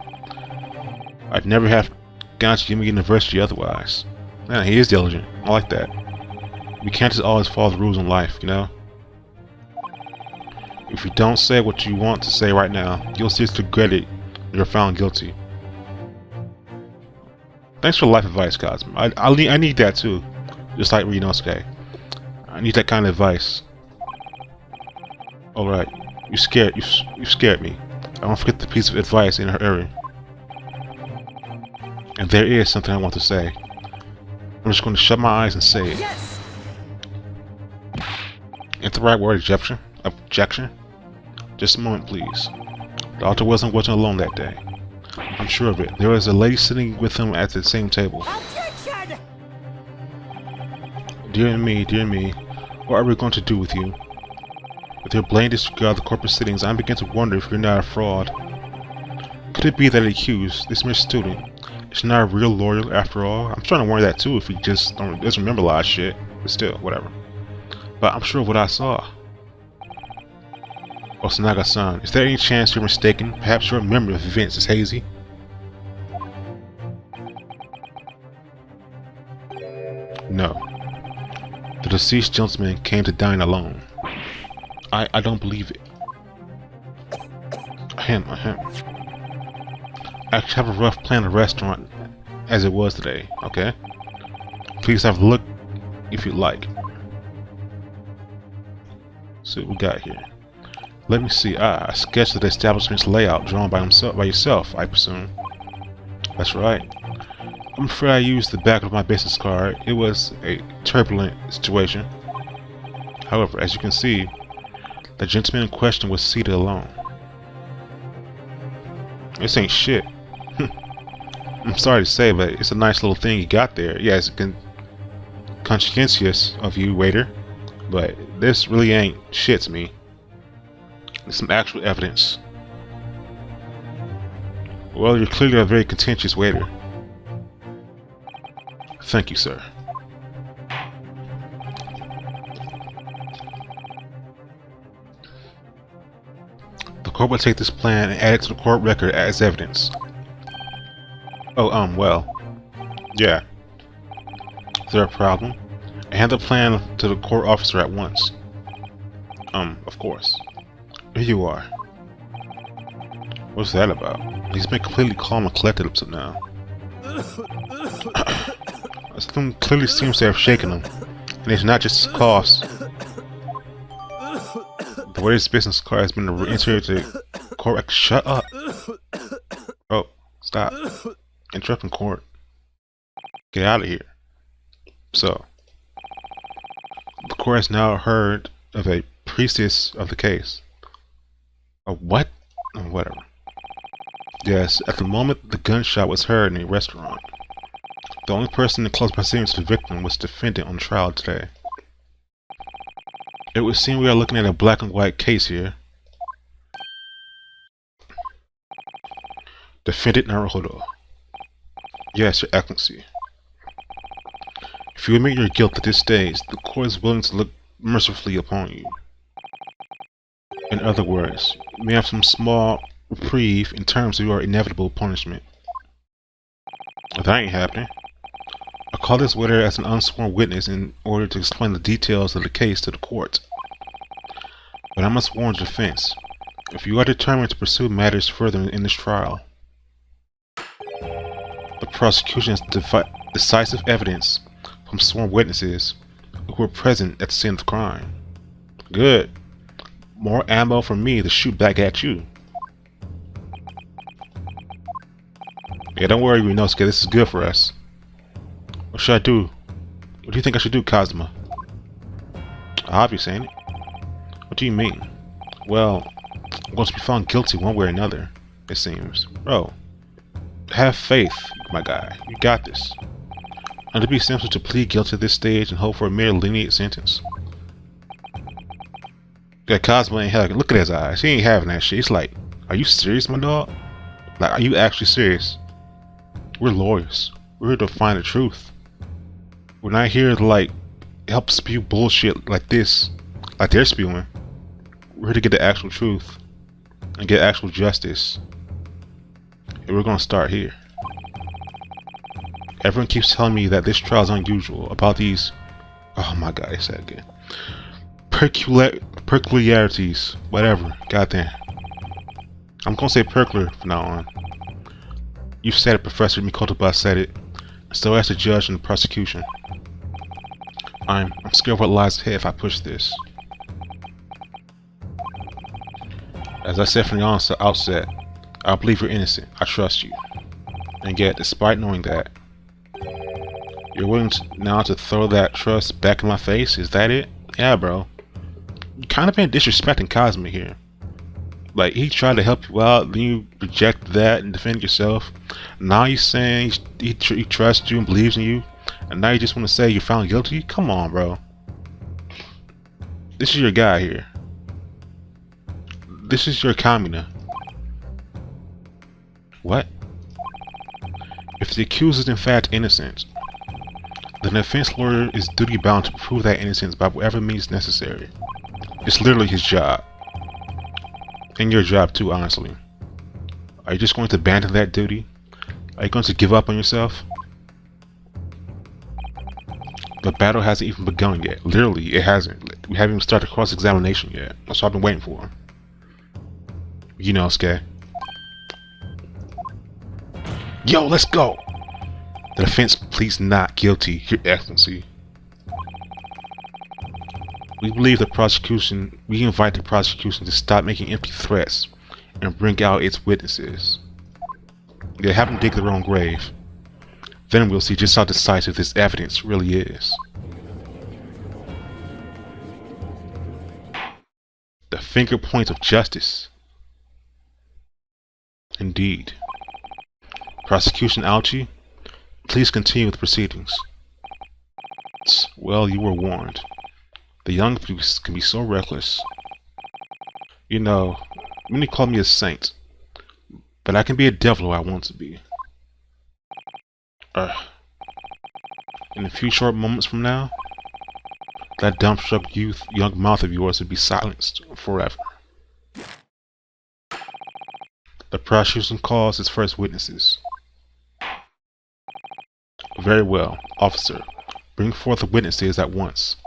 I'd never have gone to Yuma University otherwise. Man, he is diligent. I like that. We can't just always follow the rules in life, you know? If you don't say what you want to say right now, you'll seriously regret it when you're found guilty. Thanks for life advice, Cosmo. I need that too. Just like Ryuunosuke. I need that kind of advice. Alright. You scared me. I won't forget the piece of advice in her area. And there is something I want to say. I'm just going to shut my eyes and say it. Yes. Ain't the right word objection? Objection? Just a moment, please. Dr. Wilson wasn't alone that day. I'm sure of it. There was a lady sitting with him at the same table. Objection! Dear me, what are we going to do with you? With your blatant disregard of the corporate sittings, I begin to wonder if you're not a fraud. Could it be that the accused, this mere student, is not a real lawyer after all? I'm trying to warn that too if he just doesn't remember a lot of shit, but still, whatever. But I'm sure of what I saw. Osanaga-san, is there any chance you're mistaken? Perhaps your memory of events is hazy? No. The deceased gentleman came to dine alone. I don't believe it. Ahem. I actually have a rough plan of the restaurant as it was today, okay? Please have a look if you'd like. See what we got here. Let me see. A sketch of the establishment's layout drawn by yourself, I presume. That's right. I'm afraid I used the back of my business card. It was a turbulent situation. However, as you can see, the gentleman in question was seated alone. This ain't shit. I'm sorry to say, but it's a nice little thing you got there. Yeah, it's conscientious of you, waiter, but this really ain't shit to me. There's some actual evidence. Well, you're clearly a very contentious waiter. Thank you, sir. The court will take this plan and add it to the court record as evidence. Oh, well. Yeah. Is there a problem? I Hand the plan to the court officer at once. Of course. Here you are. What's that about? He's been completely calm and collected up to now. Something clearly seems to have shaken him, and it's not just his coughs. The way his business card has been entered to court. Shut up! Oh, stop! Interrupting court. Get out of here. So, the court has now heard of a priestess of the case. A what? Oh, whatever. Yes, at the moment the gunshot was heard in a restaurant. The only person in close proximity to the victim was the defendant on trial today. It would seem we are looking at a black and white case here. Defendant Naruhodo. Yes, Your Excellency. If you admit your guilt at this stage, the court is willing to look mercifully upon you. In other words, you may have some small reprieve in terms of your inevitable punishment. That ain't happening. I call this witness as an unsworn witness in order to explain the details of the case to the court. But I must warn the defense. If you are determined to pursue matters further in this trial, the prosecution has decisive evidence from sworn witnesses who were present at the scene of the crime. Good. More ammo for me to shoot back at you. Yeah, don't worry, Ryuunosuke, this is good for us. What should I do? What do you think I should do, Kazuma? Obvious, ain't it? What do you mean? Well, I'm going to be found guilty one way or another, it seems. Bro, have faith, my guy. You got this. And it'd be simple to plead guilty at this stage and hope for a mere lenient sentence. Yeah, Kazuma ain't having. Look at his eyes. He ain't having that shit. He's like, are you serious, my dog? Like, are you actually serious? We're lawyers. We're here to find the truth. We're not here to, like, help spew bullshit like this, like they're spewing. We're here to get the actual truth and get actual justice. And we're gonna start here. Everyone keeps telling me that this trial is unusual about these. Oh my god, I said again. Peculiarities, whatever. Goddamn. I'm gonna say percular from now on. You said it, Professor Mikotoba said it. So as the judge and the prosecution. I'm scared of what lies ahead if I push this. As I said from the outset, I believe you're innocent. I trust you. And yet, despite knowing that, you're willing now to throw that trust back in my face? Is that it? Yeah, bro. You kind of been disrespecting Kazuma here. Like, he tried to help you out, then you reject that and defend yourself. Now you're saying he trusts you and believes in you, and now you just want to say you're found guilty? Come on, bro. This is your guy here. This is your Kamina. What? If the accused is in fact innocent, then the defense lawyer is duty bound to prove that innocence by whatever means necessary. It's literally his job. And your job too, honestly. Are you just going to abandon that duty? Are you going to give up on yourself? The battle hasn't even begun yet. Literally, it hasn't. We haven't even started cross-examination yet. That's what I've been waiting for. Ryuunosuke. Yo, let's go! The defense pleads not guilty, Your Excellency. We invite the prosecution to stop making empty threats and bring out its witnesses. They have them dig their own grave. Then we'll see just how decisive this evidence really is. The finger point of justice. Indeed. Prosecution Alchi, please continue with proceedings. Well, you were warned. The young can be so reckless. You know, many call me a saint, but I can be a devil who I want to be. In a few short moments from now, that dumbstruck young mouth of yours will be silenced forever. The prosecution calls its first witnesses. Very well, officer. Bring forth the witnesses at once.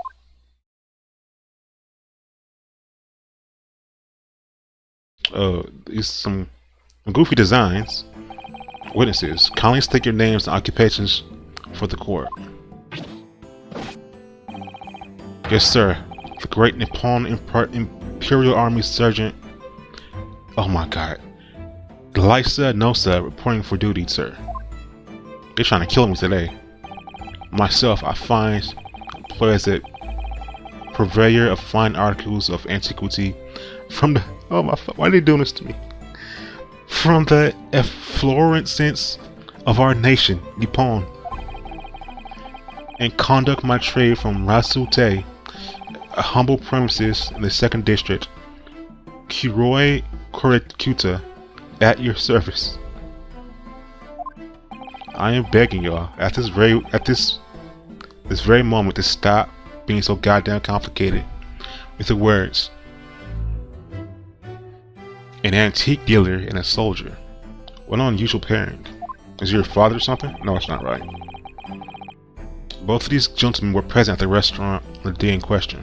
These some goofy designs. Witnesses, kindly state your names and occupations for the court. Yes, sir. The Great Nippon Imperial Army Sergeant. Oh my God. Lysa Nosa reporting for duty, sir. They're trying to kill me today. Myself, I find employed as a purveyor of fine articles of antiquity from the why are they doing this to me? From the efflorescence of our nation, Nippon, and conduct my trade from Ryuunosuke, a humble premises in the 2nd District, Kiroi Kurikuta, at your service. I am begging y'all at this very moment to stop being so goddamn complicated with the words an antique dealer and a soldier. What an unusual pairing. Is your father or something? No, it's not right. Both of these gentlemen were present at the restaurant on the day in question.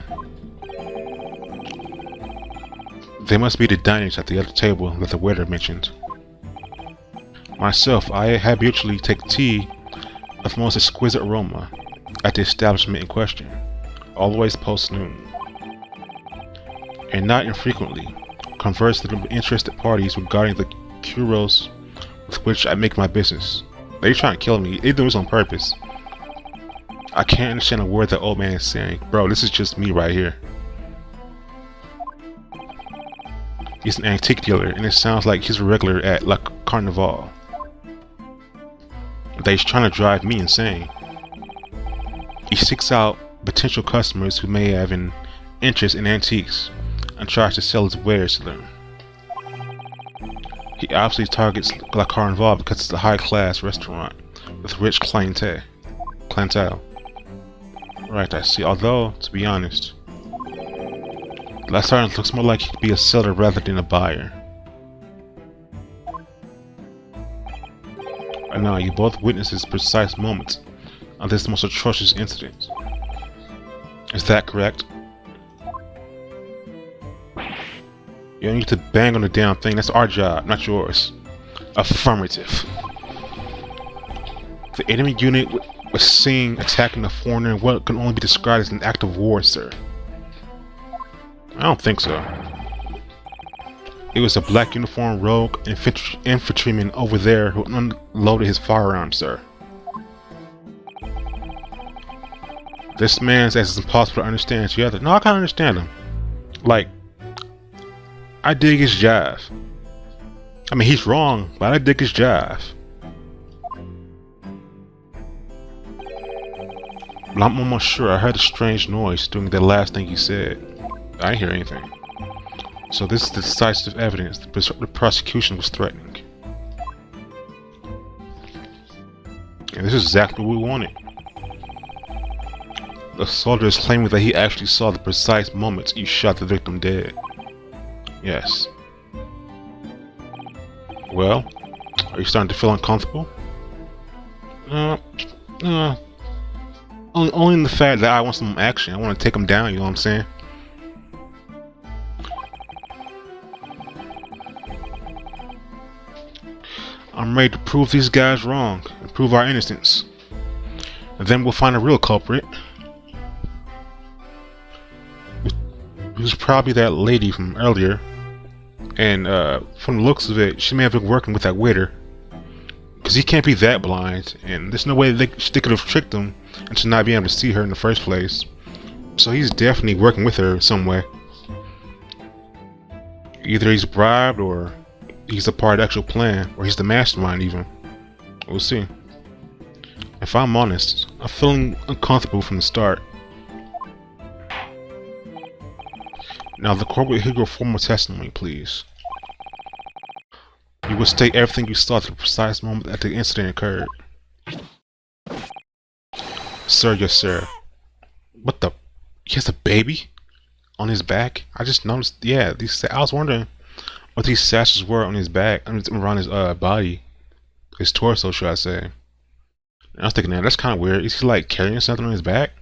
They must be the diners at the other table that the waiter mentioned. Myself, I habitually take tea of most exquisite aroma at the establishment in question, always post-noon, and not infrequently converse with interested parties regarding the kuros with which I make my business. They trying to kill me. They do this on purpose. I can't understand a word that old man is saying. Bro, this is just me right here. He's an antique dealer, and it sounds like he's a regular at La Carnival. That he's trying to drive me insane. He seeks out potential customers who may have an interest in antiques and tries to sell his wares to them. He obviously targets La Carnival because it's a high-class restaurant with rich clientele. Right, I see. Although, to be honest, last sergeant looks more like he could be a seller rather than a buyer. Right now, you both witnessed his precise moments of this most atrocious incident. Is that correct? You don't need to bang on the damn thing. That's our job, not yours. Affirmative. The enemy unit was seen attacking a foreigner in what can only be described as an act of war, sir. I don't think so. It was a black uniformed rogue infantryman over there who unloaded his firearm, sir. This man's as it's impossible to understand to the other. No, I can't understand him. Like, I dig his jive. I mean, he's wrong, but I dig his jive. But I'm almost sure I heard a strange noise during the last thing he said. I didn't hear anything. So this is the decisive evidence the prosecution was threatening. And this is exactly what we wanted. The soldier is claiming that he actually saw the precise moments you shot the victim dead. Yes. Well, are you starting to feel uncomfortable? Only in the fact that I want some action. I want to take him down, you know what I'm saying? I'm ready to prove these guys wrong and prove our innocence. And then we'll find a real culprit. Who's probably that lady from earlier. And from the looks of it, she may have been working with that waiter. Because he can't be that blind. And there's no way they could have tricked him into not being able to see her in the first place. So he's definitely working with her some way. Either he's bribed or he's a part of the actual plan. Or he's the mastermind even. We'll see. If I'm honest, I'm feeling uncomfortable from the start. Now the court will hear your formal testimony, please. You will state everything you saw at the precise moment that the incident occurred. Sir, yes sir. What the? He has a baby? On his back? I just noticed, yeah, I was wondering what these sashes were on his back, around his body. His torso, should I say. And I was thinking, man, that's kind of weird. Is he like carrying something on his back?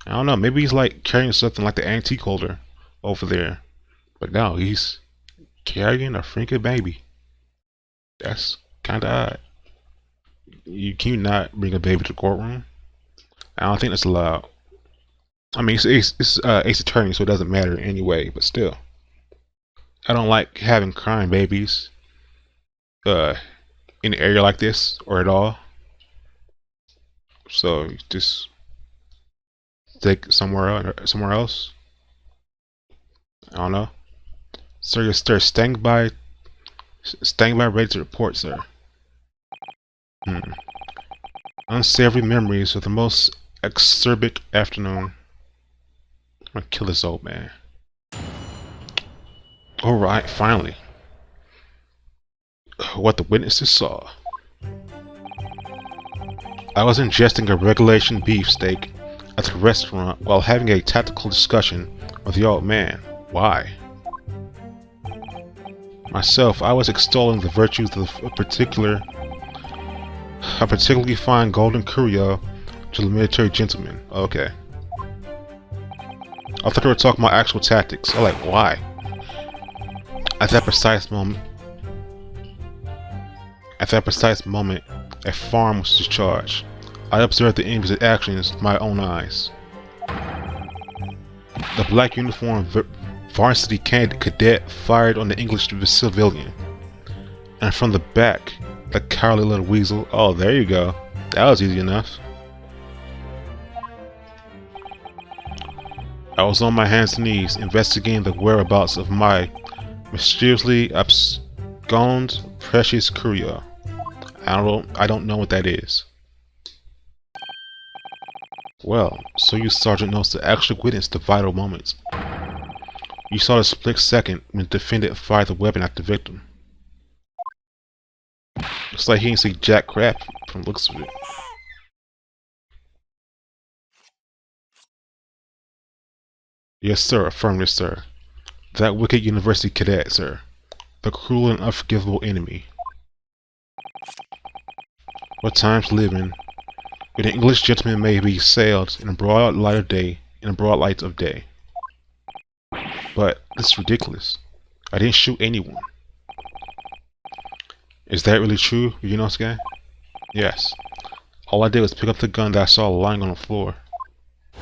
I don't know. Maybe he's like carrying something like the antique holder over there. But no, he's carrying a freaking baby. That's kind of odd. Can you not bring a baby to the courtroom? I don't think that's allowed. I mean, it's Ace Attorney, so it doesn't matter anyway. But still, I don't like having crying babies in an area like this or at all. So just take somewhere else. I don't know. Sir, you're staying by ready to report, sir. Unsavory memories of the most acerbic afternoon. I'm gonna kill this old man. Alright, finally. What the witnesses saw. I was ingesting a regulation beefsteak at the restaurant while having a tactical discussion with the old man. Why? Myself, I was extolling the virtues of a particularly fine golden curio to the military gentleman. Okay. I thought they were talking about actual tactics. I'm like, why? At that precise moment, a farm was discharged. I observed the envious actions with my own eyes. The black uniformed varsity cadet fired on the English civilian, and from the back, the cowardly little weasel. Oh, there you go. That was easy enough. I was on my hands and knees investigating the whereabouts of my mysteriously absconded precious curio. I don't know what that is. Well, so you, Sergeant, knows to actually witness the vital moments. You saw the split second when the defendant fired the weapon at the victim. Looks like he didn't see jack crap from the looks of it. Yes, sir. Affirmative, sir. That wicked university cadet, sir. The cruel and unforgivable enemy. What times to live in, when an English gentleman may be assailed in a broad light of day. But this is ridiculous. I didn't shoot anyone. Is that really true, Ryuunosuke? Yes. All I did was pick up the gun that I saw lying on the floor.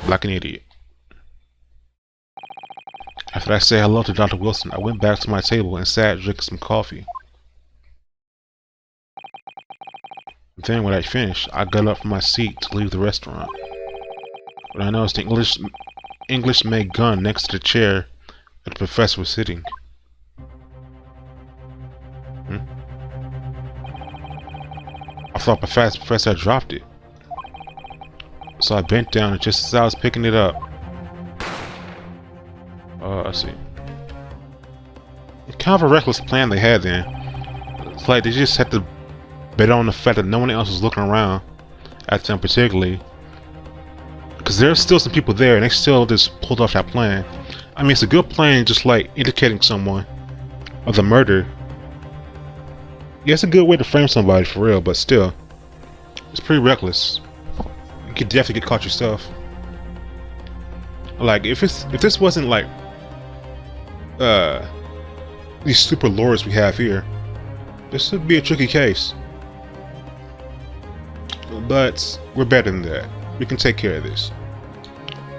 Like an idiot. After I said hello to Dr. Wilson, I went back to my table and sat drinking some coffee. Then when I finished, I got up from my seat to leave the restaurant. When I noticed the English-made gun next to the chair that the professor was sitting. I thought the professor had dropped it. So I bent down, and just as I was picking it up, I see. It's kind of a reckless plan they had then. It's like they just had to bet on the fact that no one else was looking around at them particularly. Because there's still some people there and they still just pulled off that plan. I mean, it's a good plan, just like indicating someone of the murder. Yeah, it's a good way to frame somebody for real, but still, it's pretty reckless. You could definitely get caught yourself. Like, if this wasn't like these super lords we have here, this would be a tricky case. But we're better than that. We can take care of this.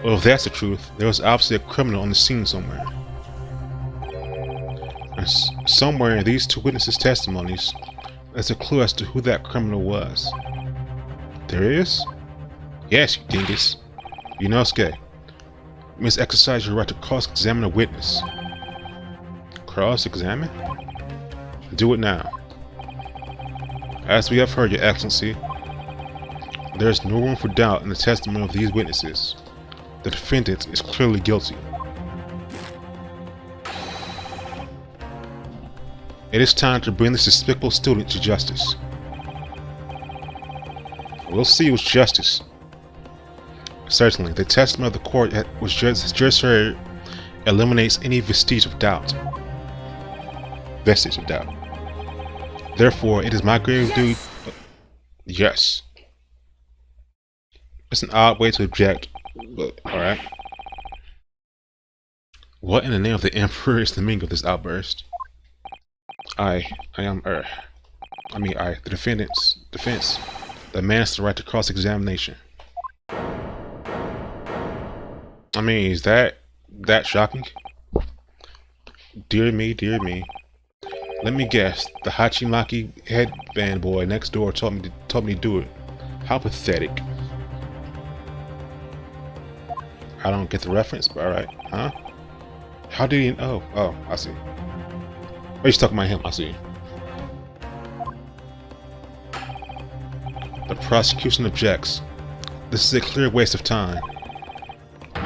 Well, if that's the truth, there was obviously a criminal on the scene somewhere. And somewhere in these two witnesses' testimonies, there's a clue as to who that criminal was. There is? Yes, you dingus. Ryuunosuke, you must exercise your right to cross-examine a witness. Cross-examine? Do it now. As we have heard, Your Excellency, there is no room for doubt in the testimony of these witnesses. The defendant is clearly guilty. It is time to bring this despicable student to justice. We'll see what's justice. Certainly, the testimony of the court was just heard eliminates any vestige of doubt. Therefore, it is my grave duty. Yes. It's an odd way to object, but alright. What in the name of the Emperor is the meaning of this outburst? The defense demands the right to cross-examination. I mean, is that shocking? Dear me, dear me. Let me guess, the Hachimaki headband boy next door told me to do it. How pathetic. I don't get the reference, but alright, huh? How did he know? Oh, I see. Oh, he's talking about him, I see. The prosecution objects. This is a clear waste of time.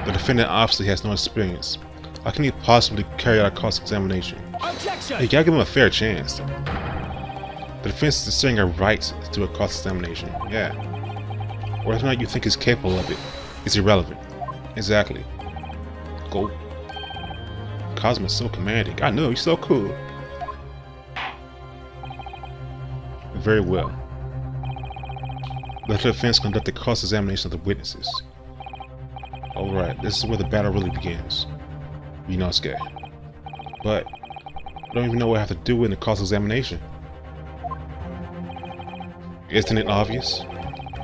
The defendant obviously has no experience. How can he possibly carry out a cross-examination? Objection! You gotta give him a fair chance. The defense is asserting a right to do a cross-examination. Yeah. Whether or not you think he's capable of it is irrelevant. Exactly. Go. Cosmo's so commanding. I know, he's so cool. Very well. Let the defense conduct a cross-examination of the witnesses. Alright, this is where the battle really begins. Ryuunosuke. But I don't even know what I have to do in the cross-examination. Isn't it obvious?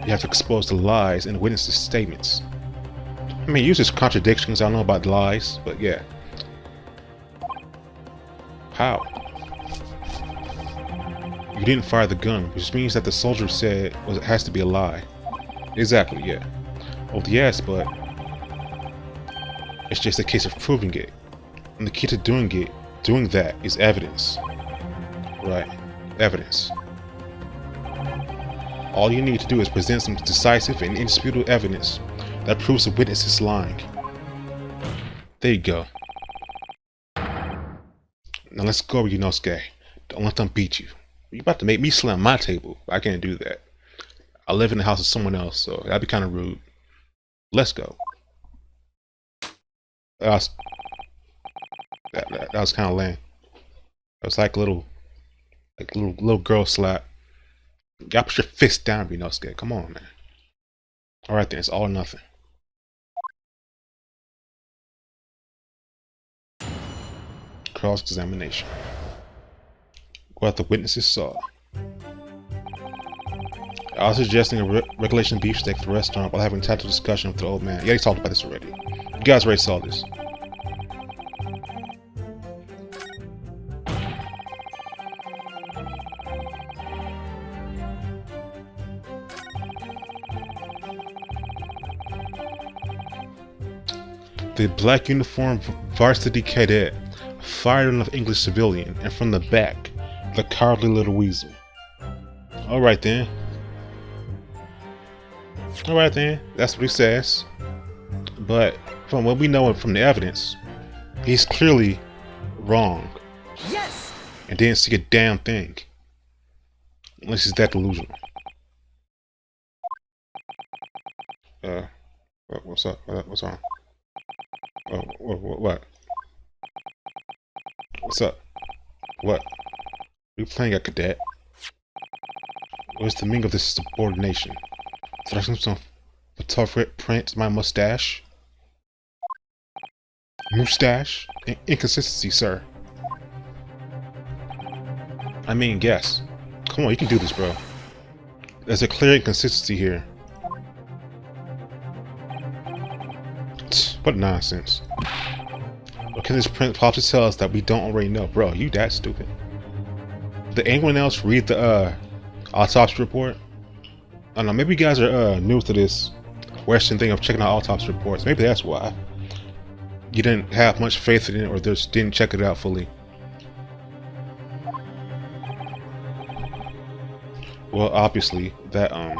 You have to expose the lies in the witnesses' statements. I mean, uses contradictions. I don't know about lies, but yeah. How? You didn't fire the gun, which means that the soldier said it has to be a lie. Exactly, yeah. Oh, yes, but it's just a case of proving it. And the key to doing that is evidence. Right, evidence. All you need to do is present some decisive and indisputable evidence that proves the witness is lying. There you go. Now let's go, Ryuunosuke. Don't let them beat you. You're about to make me slam my table. I can't do that. I live in the house of someone else, so that'd be kind of rude. Let's go. That was kind of lame. It was like a little girl slap. You gotta put your fist down, Ryuunosuke. Come on, man. Alright then, it's all or nothing. Cross-examination. What the witnesses saw. I was suggesting a regulation beefsteak at the restaurant while having a tactful discussion with the old man. Yeah, he talked about this already. You guys already saw this. The black uniformed varsity cadet fired on an English civilian, and from the back, the cowardly little weasel. Alright then. Alright then, that's what he says. But from what we know from the evidence, he's clearly wrong. Yes! And didn't see a damn thing. Unless he's that delusional. What's up? What's on? What? What's up? What? Are you playing a cadet? What's the meaning of this subordination? Thrusting some photographic print my mustache? Mustache? Inconsistency, sir. I mean, guess. Come on, you can do this, bro. There's a clear inconsistency here. What nonsense. What can this print possibly tell us that we don't already know? Bro, you that stupid. Did anyone else read the autopsy report? I don't know, maybe you guys are new to this Western thing of checking out autopsy reports. Maybe that's why. You didn't have much faith in it, or just didn't check it out fully. Well, obviously, that, I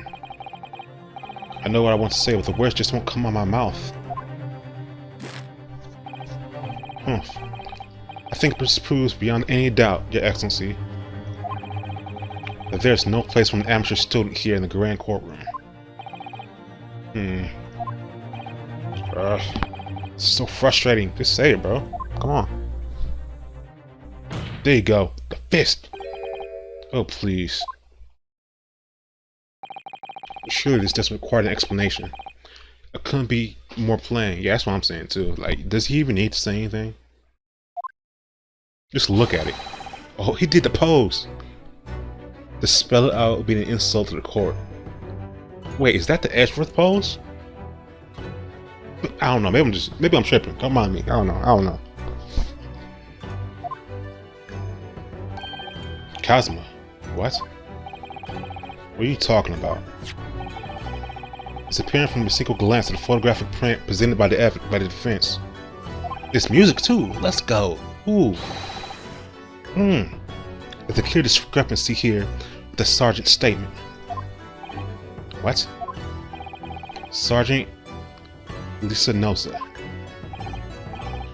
know what I want to say, but the words just won't come out of my mouth. I think this proves beyond any doubt, Your Excellency, that there's no place for an amateur student here in the grand courtroom. It's so frustrating. Just say it, bro. Come on. There you go. The fist. Oh, please. Surely this doesn't require an explanation. It couldn't be more plain. Yeah, that's what I'm saying too. Like, does he even need to say anything? Just look at it. Oh, he did the pose. To spell it out would be an insult to the court. Wait, is that the Edgeworth pose? I don't know. Maybe I'm tripping. Don't mind me. I don't know. Kazuma. What? What are you talking about? It's apparent from a single glance at the photographic print presented by the defense. It's music too. Let's go. Ooh. There's a clear discrepancy here with the sergeant's statement. What? Sergeant Ryuunosuke.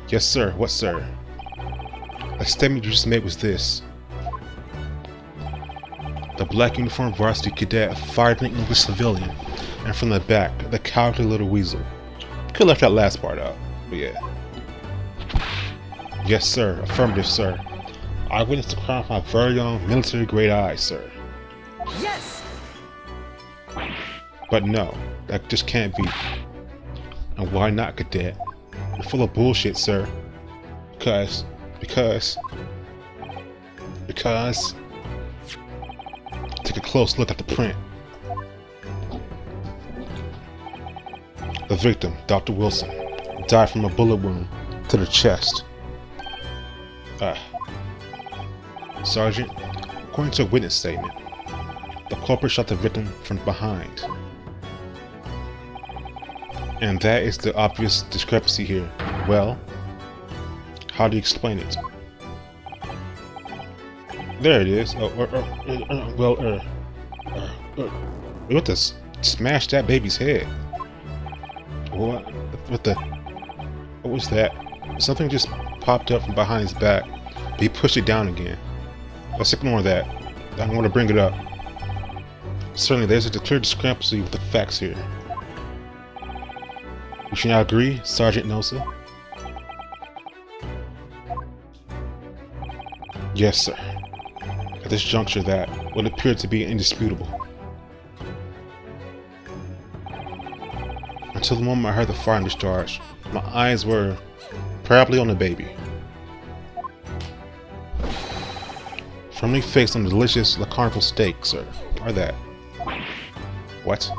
Yes, sir. What, sir? The statement you just made was this. The black uniformed varsity cadet fired an English civilian, and from the back, the cowardly little weasel. Could left that last part out, but yeah. Yes, sir. Affirmative, sir. I witnessed the crime with my very own military-grade eyes, sir. Yes! But no, that just can't be. And why not, cadet? You're full of bullshit, sir. Because... Take a close look at the print. The victim, Dr. Wilson, died from a bullet wound to the chest. Sergeant, according to a witness statement, the culprit shot the victim from behind. And that is the obvious discrepancy here. Well, how do you explain it? There it is. You have to smash that baby's head. What was that? Something just popped up from behind his back, but he pushed it down again. Let's ignore that. I want to bring it up. Certainly, there's a clear discrepancy with the facts here. You should not agree, Sergeant Nosa? Yes, sir. At this juncture, that would appear to be indisputable. Until the moment I heard the firing discharge, my eyes were probably on the baby. Firmly fixed on the delicious La Carnival steak, sir. Or that. What?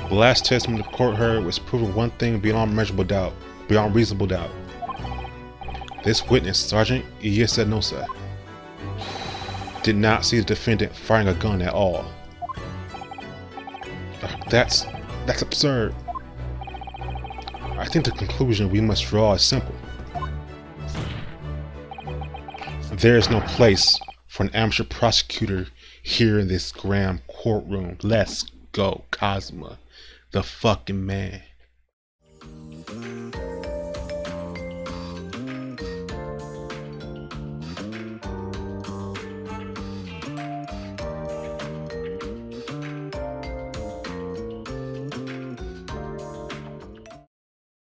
The last testimony the court heard was proving one thing beyond reasonable doubt. This witness, Sergeant Ryuunosuke, did not see the defendant firing a gun at all. That's absurd. I think the conclusion we must draw is simple. There is no place for an amateur prosecutor here in this grand courtroom. Let's go, Kazuma, the fucking man.